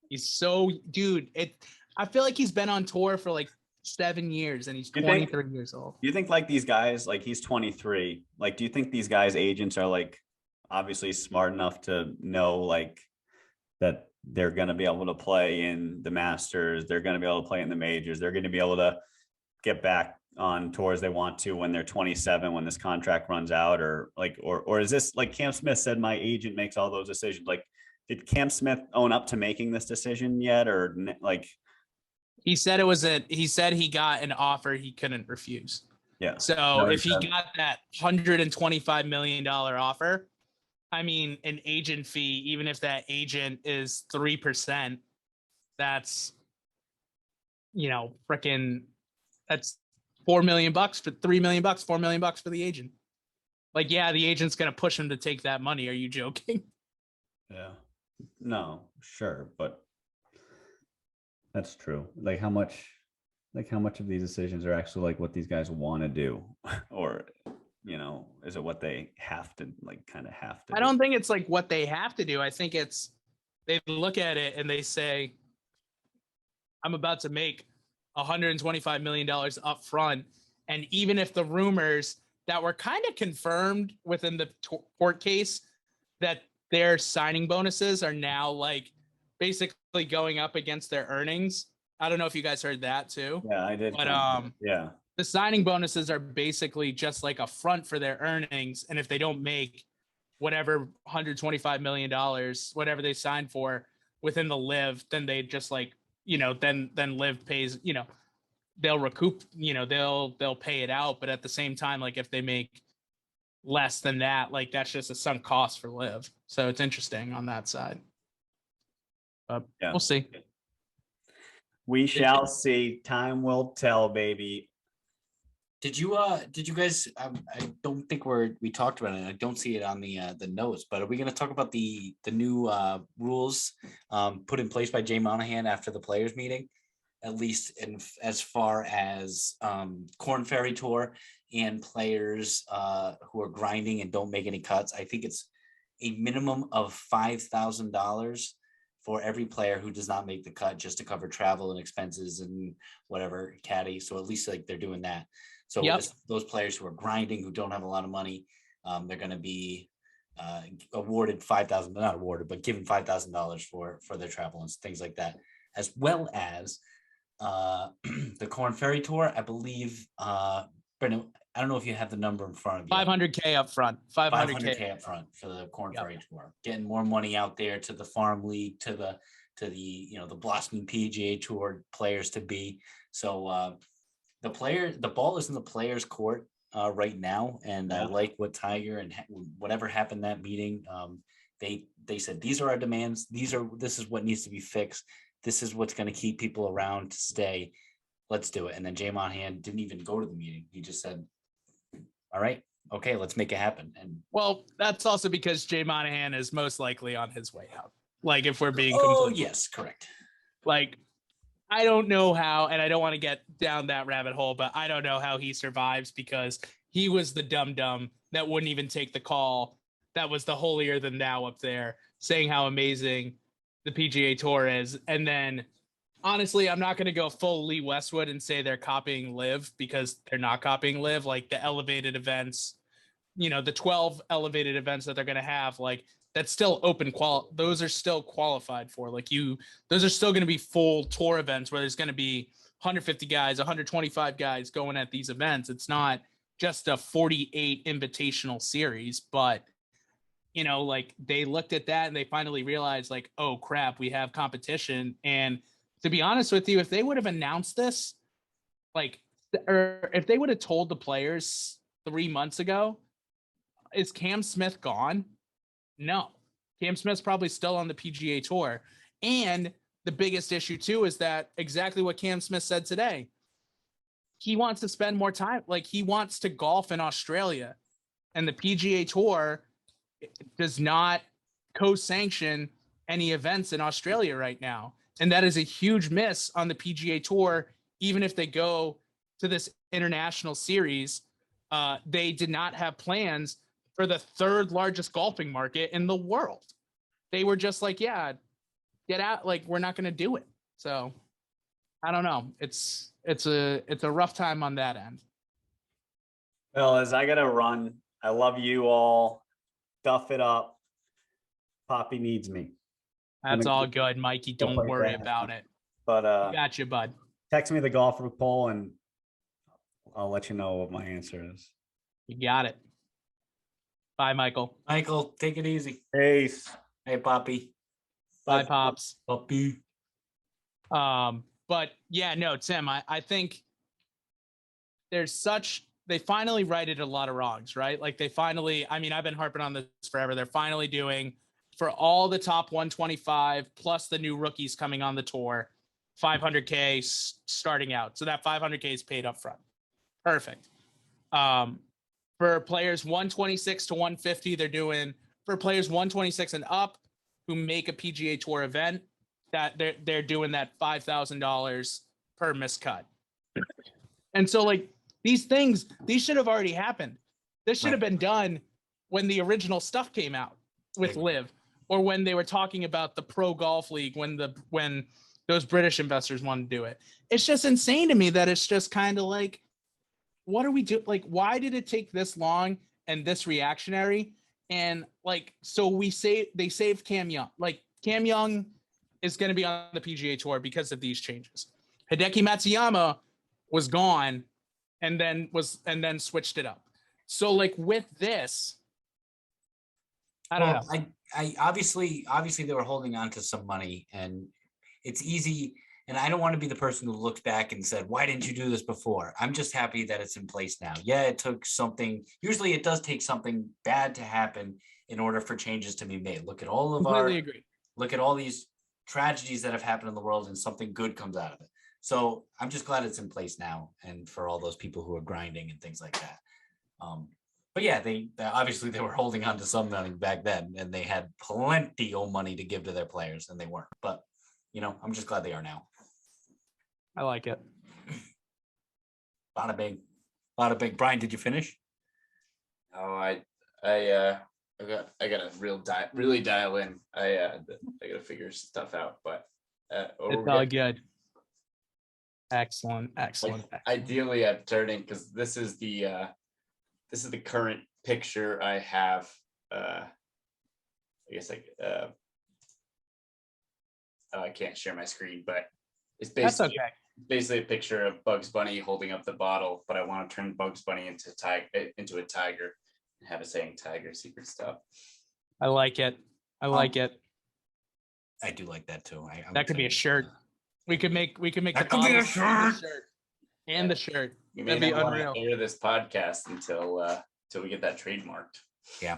He's so, dude, I feel like he's been on tour for like 7 years and he's 23 years old.
Do you think like these guys, like he's 23, like do you think these guys' agents are like obviously smart enough to know like that they're going to be able to play in the Masters, they're going to be able to play in the majors, they're going to be able to get back on tours they want to when they're 27, when this contract runs out, or is this like Cam Smith said, my agent makes all those decisions? Like, did Cam Smith own up to making this decision yet? Or like,
he said he said he got an offer he couldn't refuse.
Yeah.
So if he got that $125 million offer, I mean, an agent fee, even if that agent is 3%, that's, freaking, that's $4 million for $3 million, $4 million for the agent. Like, yeah, the agent's going to push him to take that money. Are you joking?
Yeah, no, sure. But that's true. Like how much of these decisions are actually like what these guys want to do, or, is it what they have to have to
I don't think it's like what they have to do. I think it's, they look at it and they say, I'm about to make $125 million up front. And even if the rumors that were kind of confirmed within the court case that their signing bonuses are now like basically going up against their earnings. I don't know if you guys heard that too.
Yeah, I did.
But
yeah,
the signing bonuses are basically just like a front for their earnings. And if they don't make whatever $125 million, whatever they signed for within the LIV, then they just like, then LIV pays, they'll recoup, they'll pay it out. But at the same time, like if they make less than that, like that's just a sunk cost for LIV. So it's interesting on that side. But
yeah,
we'll see.
We shall see. Time will tell, baby.
Did you guys, I don't think we talked about it. I don't see it on the notes, but are we going to talk about the new rules put in place by Jay Monahan after the players meeting, at least as far as Korn Ferry Tour and players who are grinding and don't make any cuts? I think it's a minimum of $5,000 for every player who does not make the cut, just to cover travel and expenses and whatever caddy. So at least like they're doing that. So those players who are grinding, who don't have a lot of money, they're going to be awarded $5,000, not awarded, but given $5,000 for their travel and things like that, as well as the Korn Ferry Tour. I believe, Brendan, I don't know if you have the number in front of you.
500K up front.
500K up front for the Korn Ferry Tour, getting more money out there to the Farm League, to the the blossoming PGA Tour players to be. So the ball is in the players' court right now, and I like what Tiger and whatever happened that meeting. They said these are our demands. This is what needs to be fixed. This is what's going to keep people around to stay. Let's do it. And then Jay Monahan didn't even go to the meeting. He just said, all right, okay, let's make it happen. And
well, that's also because Jay Monahan is most likely on his way out. Like if we're being
yes, correct.
Like I don't know how, and I don't want to get down that rabbit hole, but I don't know how he survives, because he was the dum-dum that wouldn't even take the call. That was the holier than thou up there saying how amazing the PGA Tour is. And then honestly, I'm not going to go full Lee Westwood and say they're copying LIV, because they're not copying LIV. Like the elevated events, the 12 elevated events that they're going to have, like that's still open those are still qualified for, like those are still going to be full tour events where there's going to be 150 guys, 125 guys going at these events. It's not just a 48 invitational series, but like they looked at that and they finally realized like, oh crap, we have competition. And to be honest with you, if they would have announced this, or if they would have told the players 3 months ago, is Cam Smith gone? No. Cam Smith's probably still on the PGA Tour. And the biggest issue too is that exactly what Cam Smith said today. He wants to spend more time. Like he wants to golf in Australia, and the PGA Tour does not co-sanction any events in Australia right now. And that is a huge miss on the PGA Tour. Even if they go to this international series, they did not have plans for the third largest golfing market in the world. They were just like, yeah, get out. Like, we're not going to do it. So I don't know. It's a rough time on that end.
Well, as I got to run, I love you all. Duff it up. Poppy needs me.
That's all good, Mikey. Don't worry about it.
But
got you, bud.
Text me the golf poll and I'll let you know what my answer is.
You got it. Bye, Michael.
Michael, take it easy.
Peace.
Hey, Poppy.
Bye, Pops.
Poppy.
But yeah, no, Tim, I think they finally righted a lot of wrongs, right? Like I've been harping on this forever. They're finally doing, for all the top 125 plus the new rookies coming on the tour, 500K starting out. So that 500K is paid up front. Perfect. For players 126 to 150, they're doing, for players 126 and up who make a PGA Tour event, that they're doing that $5,000 per miscut. And so like these should have already happened. This should have been done when the original stuff came out with LIV, or when they were talking about the Pro Golf League, when those British investors wanted to do it. It's just insane to me that it's just kind of like what are we doing? Like, why did it take this long and this reactionary? And like, so they saved Cam Young. Like, Cam Young is going to be on the PGA Tour because of these changes. Hideki Matsuyama was gone and then switched it up. So like with this, I don't know.
I obviously they were holding on to some money, and it's easy. And I don't want to be the person who looks back and said, why didn't you do this before? I'm just happy that it's in place now. Yeah, it took something. Usually it does take something bad to happen in order for changes to be made. Look at all of look at all these tragedies that have happened in the world, and something good comes out of it. So I'm just glad it's in place now. And for all those people who are grinding and things like that. But yeah, they obviously they were holding on to some money back then, and they had plenty of money to give to their players, and they weren't. But, I'm just glad they are now.
I like it.
Bada bing. Bada bing. Brian, did you finish?
Oh, I gotta really dial in. I gotta figure stuff out, but
it's all good. Excellent.
Ideally, I'm turning because this is the current picture I have. I guess I can't share my screen, but it's basically basically a picture of Bugs Bunny holding up the bottle, but I want to turn Bugs Bunny into a tiger and have it saying "Tiger Secret Stuff."
I like it. I like it.
I do like that too.
That could be a shirt. We could make
that could be a shirt.
And the shirt.
That'd be unreal. Air this podcast until we get that trademarked.
Yeah,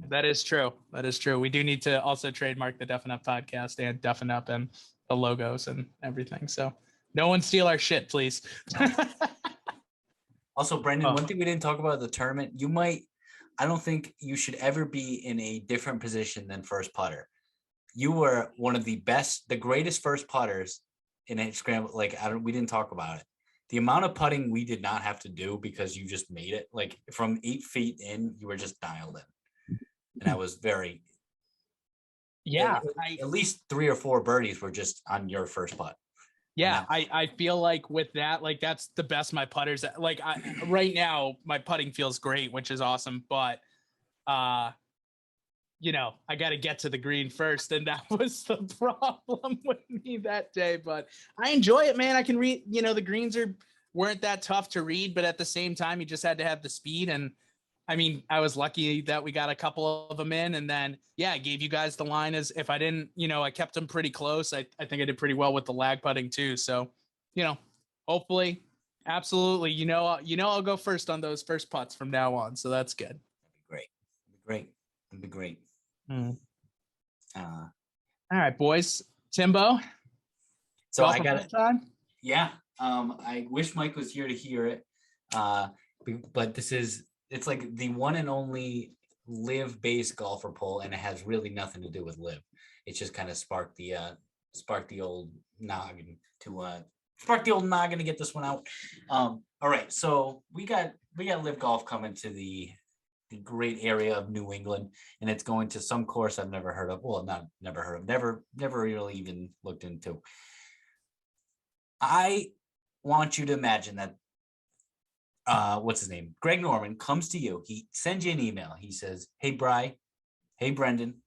that is true. That is true. We do need to also trademark the Duffin Up podcast and Duffin Up and the logos and everything. So no one steal our shit, please.
Also, Brendan, one thing we didn't talk about the tournament, I don't think you should ever be in a different position than first putter. You were one of the greatest first putters in a scramble. Like, we didn't talk about it. The amount of putting we did not have to do because you just made it, like from 8 feet in, you were just dialed in. And I was very, at least 3 or 4 birdies were just on your first putt.
Yeah, I feel like with that, like that's the best my putters. Like right now, my putting feels great, which is awesome. But, I got to get to the green first, and that was the problem with me that day. But I enjoy it, man. I can read. The greens weren't that tough to read, but at the same time, you just had to have the speed. And I mean, I was lucky that we got a couple of them in, and then I gave you guys the line as if I didn't. I kept them pretty close. I think I did pretty well with the lag putting too. So, hopefully, absolutely, I'll go first on those first putts from now on. So that's good.
That'd be great.
All right, boys. Timbo.
So I got it. Yeah. I wish Mike was here to hear it. But it's like the one and only LIV based golfer poll, and it has really nothing to do with LIV. It just kind of sparked the old noggin to get this one out. All right. So we got LIV Golf coming to the great area of New England, and it's going to some course I've never heard of. Well, not never heard of, never really even looked into. I want you to imagine that what's his name? Greg Norman comes to you. He sends you an email. He says, "Hey, Bri. Hey, Brendan.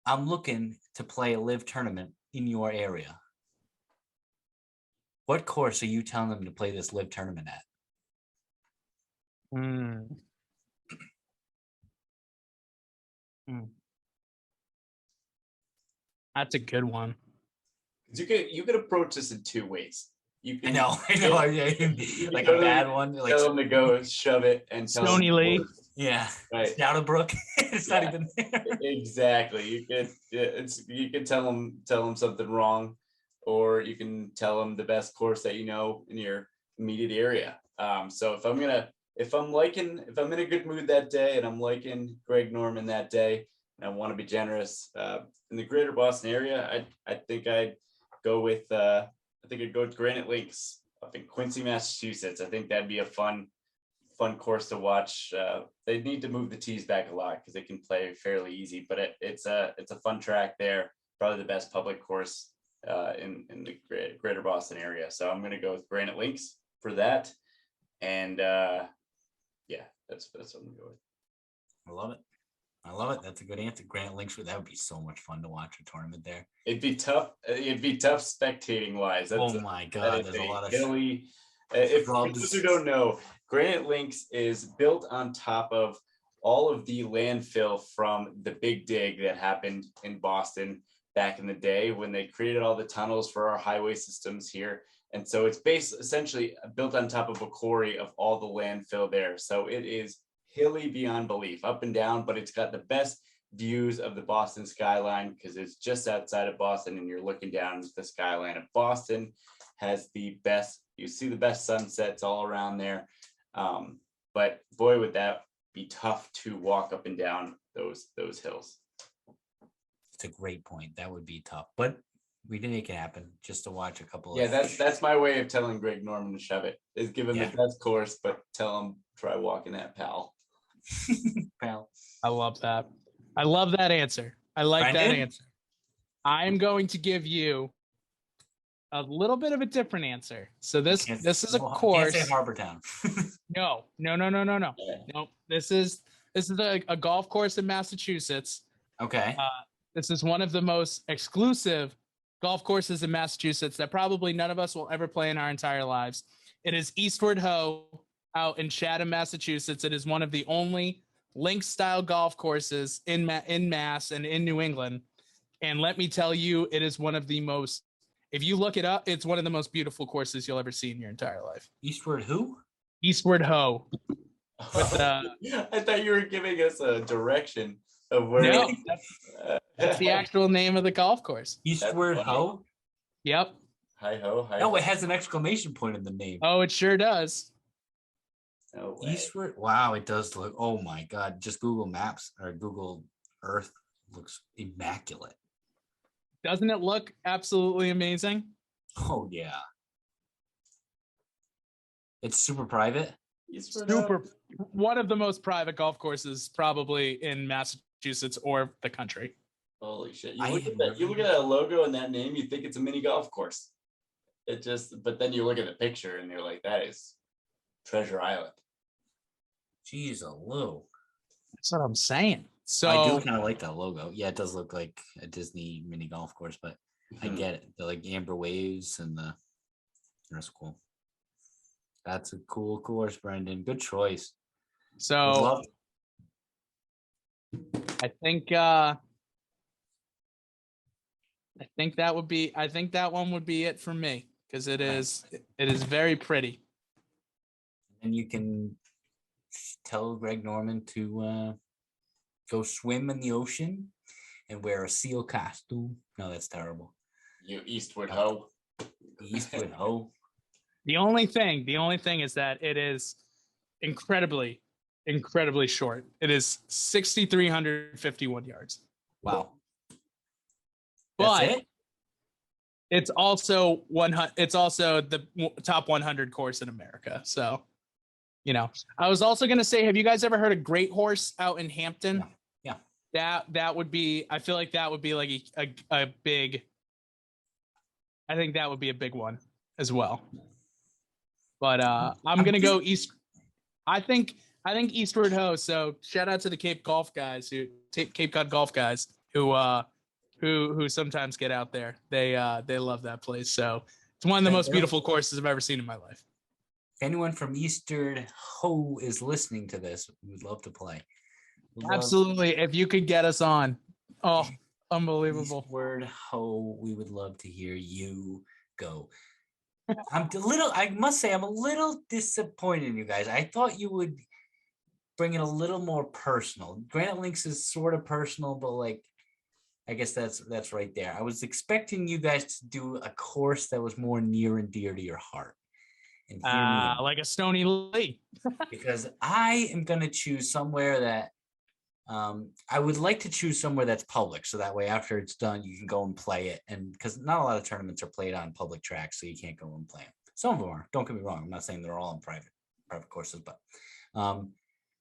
I'm looking to play a LIV tournament in your area. What course are you telling them to play this LIV tournament at?"
That's a good one.
You could approach this in 2 ways.
I know. Like a bad one. Like
tell them to go shove it and tell
Stony Lee.
Yeah.
Right.
Stouterbrook. It's not even there.
Exactly. You could tell them something wrong, or you can tell them the best course that in your immediate area. So if I'm in a good mood that day and I'm liking Greg Norman that day and I want to be generous, in the greater Boston area, I think I'd go with Granite Links up in Quincy, Massachusetts. I think that'd be a fun course to watch. They need to move the tees back a lot because they can play fairly easy, but it's a fun track there. Probably the best public course in the greater Boston area. So I'm going to go with Granite Links for that. And yeah, that's what I'm gonna go with.
I love it. I love it. That's a good answer. Grant Links, that would be so much fun to watch a tournament there.
It'd be tough. It'd be tough spectating wise.
Oh my God, there's a lot of
hilly. If for
shrubs.
those who don't know, Granite Links is built on top of all of the landfill from the big dig that happened in Boston back in the day when they created all the tunnels for our highway systems here. And so it's essentially built on top of a quarry of all the landfill there. So it is hilly beyond belief, up and down, but it's got the best views of the Boston skyline because it's just outside of Boston and you're looking down the skyline of Boston. Has the best, you see the best sunsets all around there. But boy, would that be tough to walk up and down those hills.
It's a great point. That would be tough, but we didn't make it happen just to watch a couple.
Yeah, that's my way of telling Greg Norman to shove it, is give him the best course, but tell him try walking that, pal.
Pal.
I love that. I love that answer. I like that answer. I'm going to give you a little bit of a different answer. So this is a course.
Can't say Harbortown.
No. Nope. This is a golf course in Massachusetts.
Okay.
This is one of the most exclusive golf courses in Massachusetts that probably none of us will ever play in our entire lives. It is Eastward Ho out in Chatham, Massachusetts. It is one of the only link style golf courses in Mass and in New England. And let me tell you, it is one of the most, if you look it up, it's one of the most beautiful courses you'll ever see in your entire life.
Eastward who?
Eastward Ho.
I thought you were giving us a direction of where.
No, that's the actual name of the golf course.
Eastward Ho?
Yep.
Hi ho.
No, it has an exclamation point in the name.
Oh, it sure does.
No way.
Eastward. Wow, it does look. Oh my God! Just Google Maps or Google Earth looks immaculate.
Doesn't it look absolutely amazing?
Oh yeah. It's super private.
Super. One of the most private golf courses probably in Massachusetts or the country.
Holy shit! You look at that logo and that name, you think it's a mini golf course. But then you look at the picture and you're like, that is Treasure Island.
Jeez, a Lou.
That's what I'm saying. So
I do kind of like that logo. Yeah, it does look like a Disney mini golf course, but I get it. The like amber waves and that's cool. That's a cool course, Brendan. Good choice.
So I think that one would be it for me because it is very pretty.
And you can tell Greg Norman to go swim in the ocean and wear a seal costume. No, that's terrible.
You Eastward Ho.
Eastward Ho.
The only thing is that it is incredibly short. It is 6,351 yards.
Wow.
But
That's it?
it's also the top 100 course in America. So, I was also going to say, have you guys ever heard of Great Horse out in Hampton?
Yeah.
That would be, I feel like that would be like a big, I think that would be a big one as well. But I'm going to go East. I think Eastward Ho. So shout out to the Cape Cod Golf guys who sometimes get out there. They love that place. So it's one of the most beautiful courses I've ever seen in my life.
If anyone from Eastward Ho is listening to this, we would love to play.
Absolutely. If you could get us on. Oh, unbelievable.
Eastward Ho, we would love to hear you go. I must say, I'm a little disappointed in you guys. I thought you would bring it a little more personal. Granite Links is sort of personal, but like, I guess that's right there. I was expecting you guys to do a course that was more near and dear to your heart. And
like a Stony Lee.
Because I am going to choose somewhere that I would like to choose somewhere that's public. So that way, after it's done, you can go and play it. And because not a lot of tournaments are played on public tracks, so you can't go and play them. Some of them are. Don't get me wrong. I'm not saying they're all on private courses, but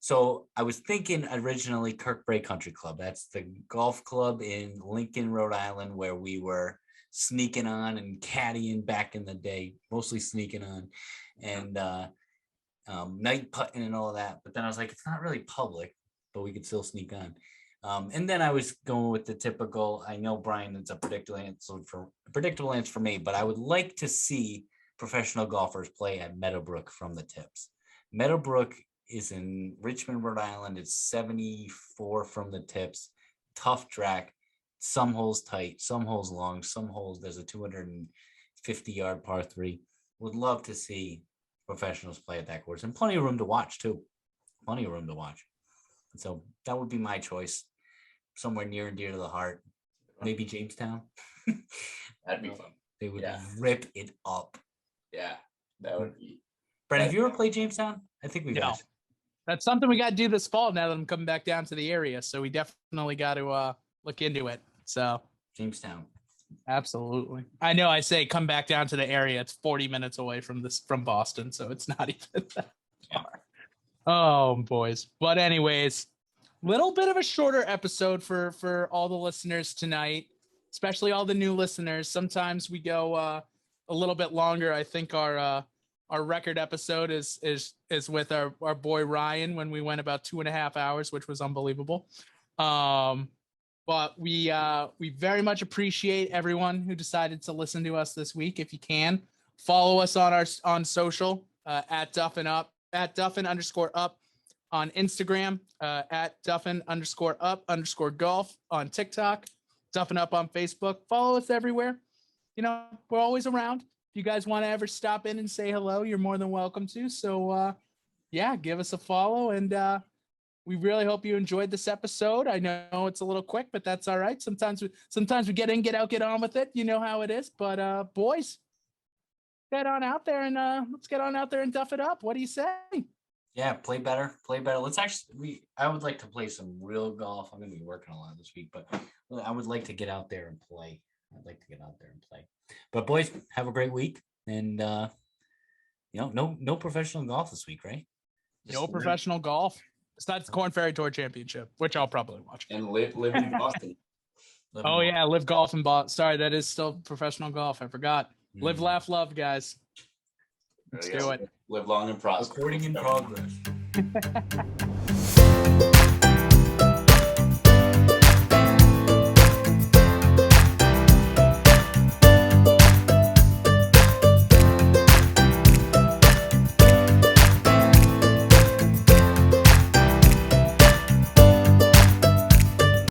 so I was thinking originally Kirkbrae Country Club. That's the golf club in Lincoln, Rhode Island, where we were sneaking on and caddying back in the day, mostly sneaking on. And night putting and all that. But then I was like, it's not really public, but we could still sneak on. And then I was going with the typical, I know Brian, it's a predictable answer for me, but I would like to see professional golfers play at Meadowbrook from the tips. Meadowbrook is in Richmond, Rhode Island. It's 74 from the tips, tough track, some holes tight, some holes long, some holes, there's a 250-yard par 3. Would love to see professionals play at that course, and plenty of room to watch too. Plenty of room to watch. So that would be my choice. Somewhere near and dear to the heart. Maybe Jamestown.
That'd be fun.
They would rip it up.
Yeah, that would be.
Brent, have you ever played Jamestown? I think we've got.
That's something we got to do this fall now that I'm coming back down to the area. So we definitely got to look into it. So
Jamestown.
Absolutely. I know I say come back down to the area. It's 40 minutes away from Boston. So it's not even that far. Oh, boys. But anyways, little bit of a shorter episode for all the listeners tonight, especially all the new listeners. Sometimes we go a little bit longer. I think our record episode is with our boy Ryan when we went about 2.5 hours, which was unbelievable. But we very much appreciate everyone who decided to listen to us this week. If you can, follow us on social at Duffin Up, at Duffin_up on Instagram, at Duffin_up_golf on TikTok, Duffin Up on Facebook. Follow us everywhere. You know, we're always around. If you guys want to ever stop in and say hello, you're more than welcome to. So, give us a follow. And we really hope you enjoyed this episode. I know it's a little quick, but that's all right. Sometimes we get in, get out, get on with it. You know how it is. But, boys, get on out there and let's get on out there and duff it up. What do you say?
Yeah, play better. Let's I would like to play some real golf. I'm going to be working a lot this week, but I would like to get out there and play. But boys, have a great week. And, no professional golf this week, right?
No professional golf. Besides the Corn Ferry Tour Championship, which I'll probably watch.
And live in Boston.
Live golf in Boston. Sorry, that is still professional golf. I forgot. Live, laugh, love, guys. Let's do it.
Live long and prosper.
Recording in progress.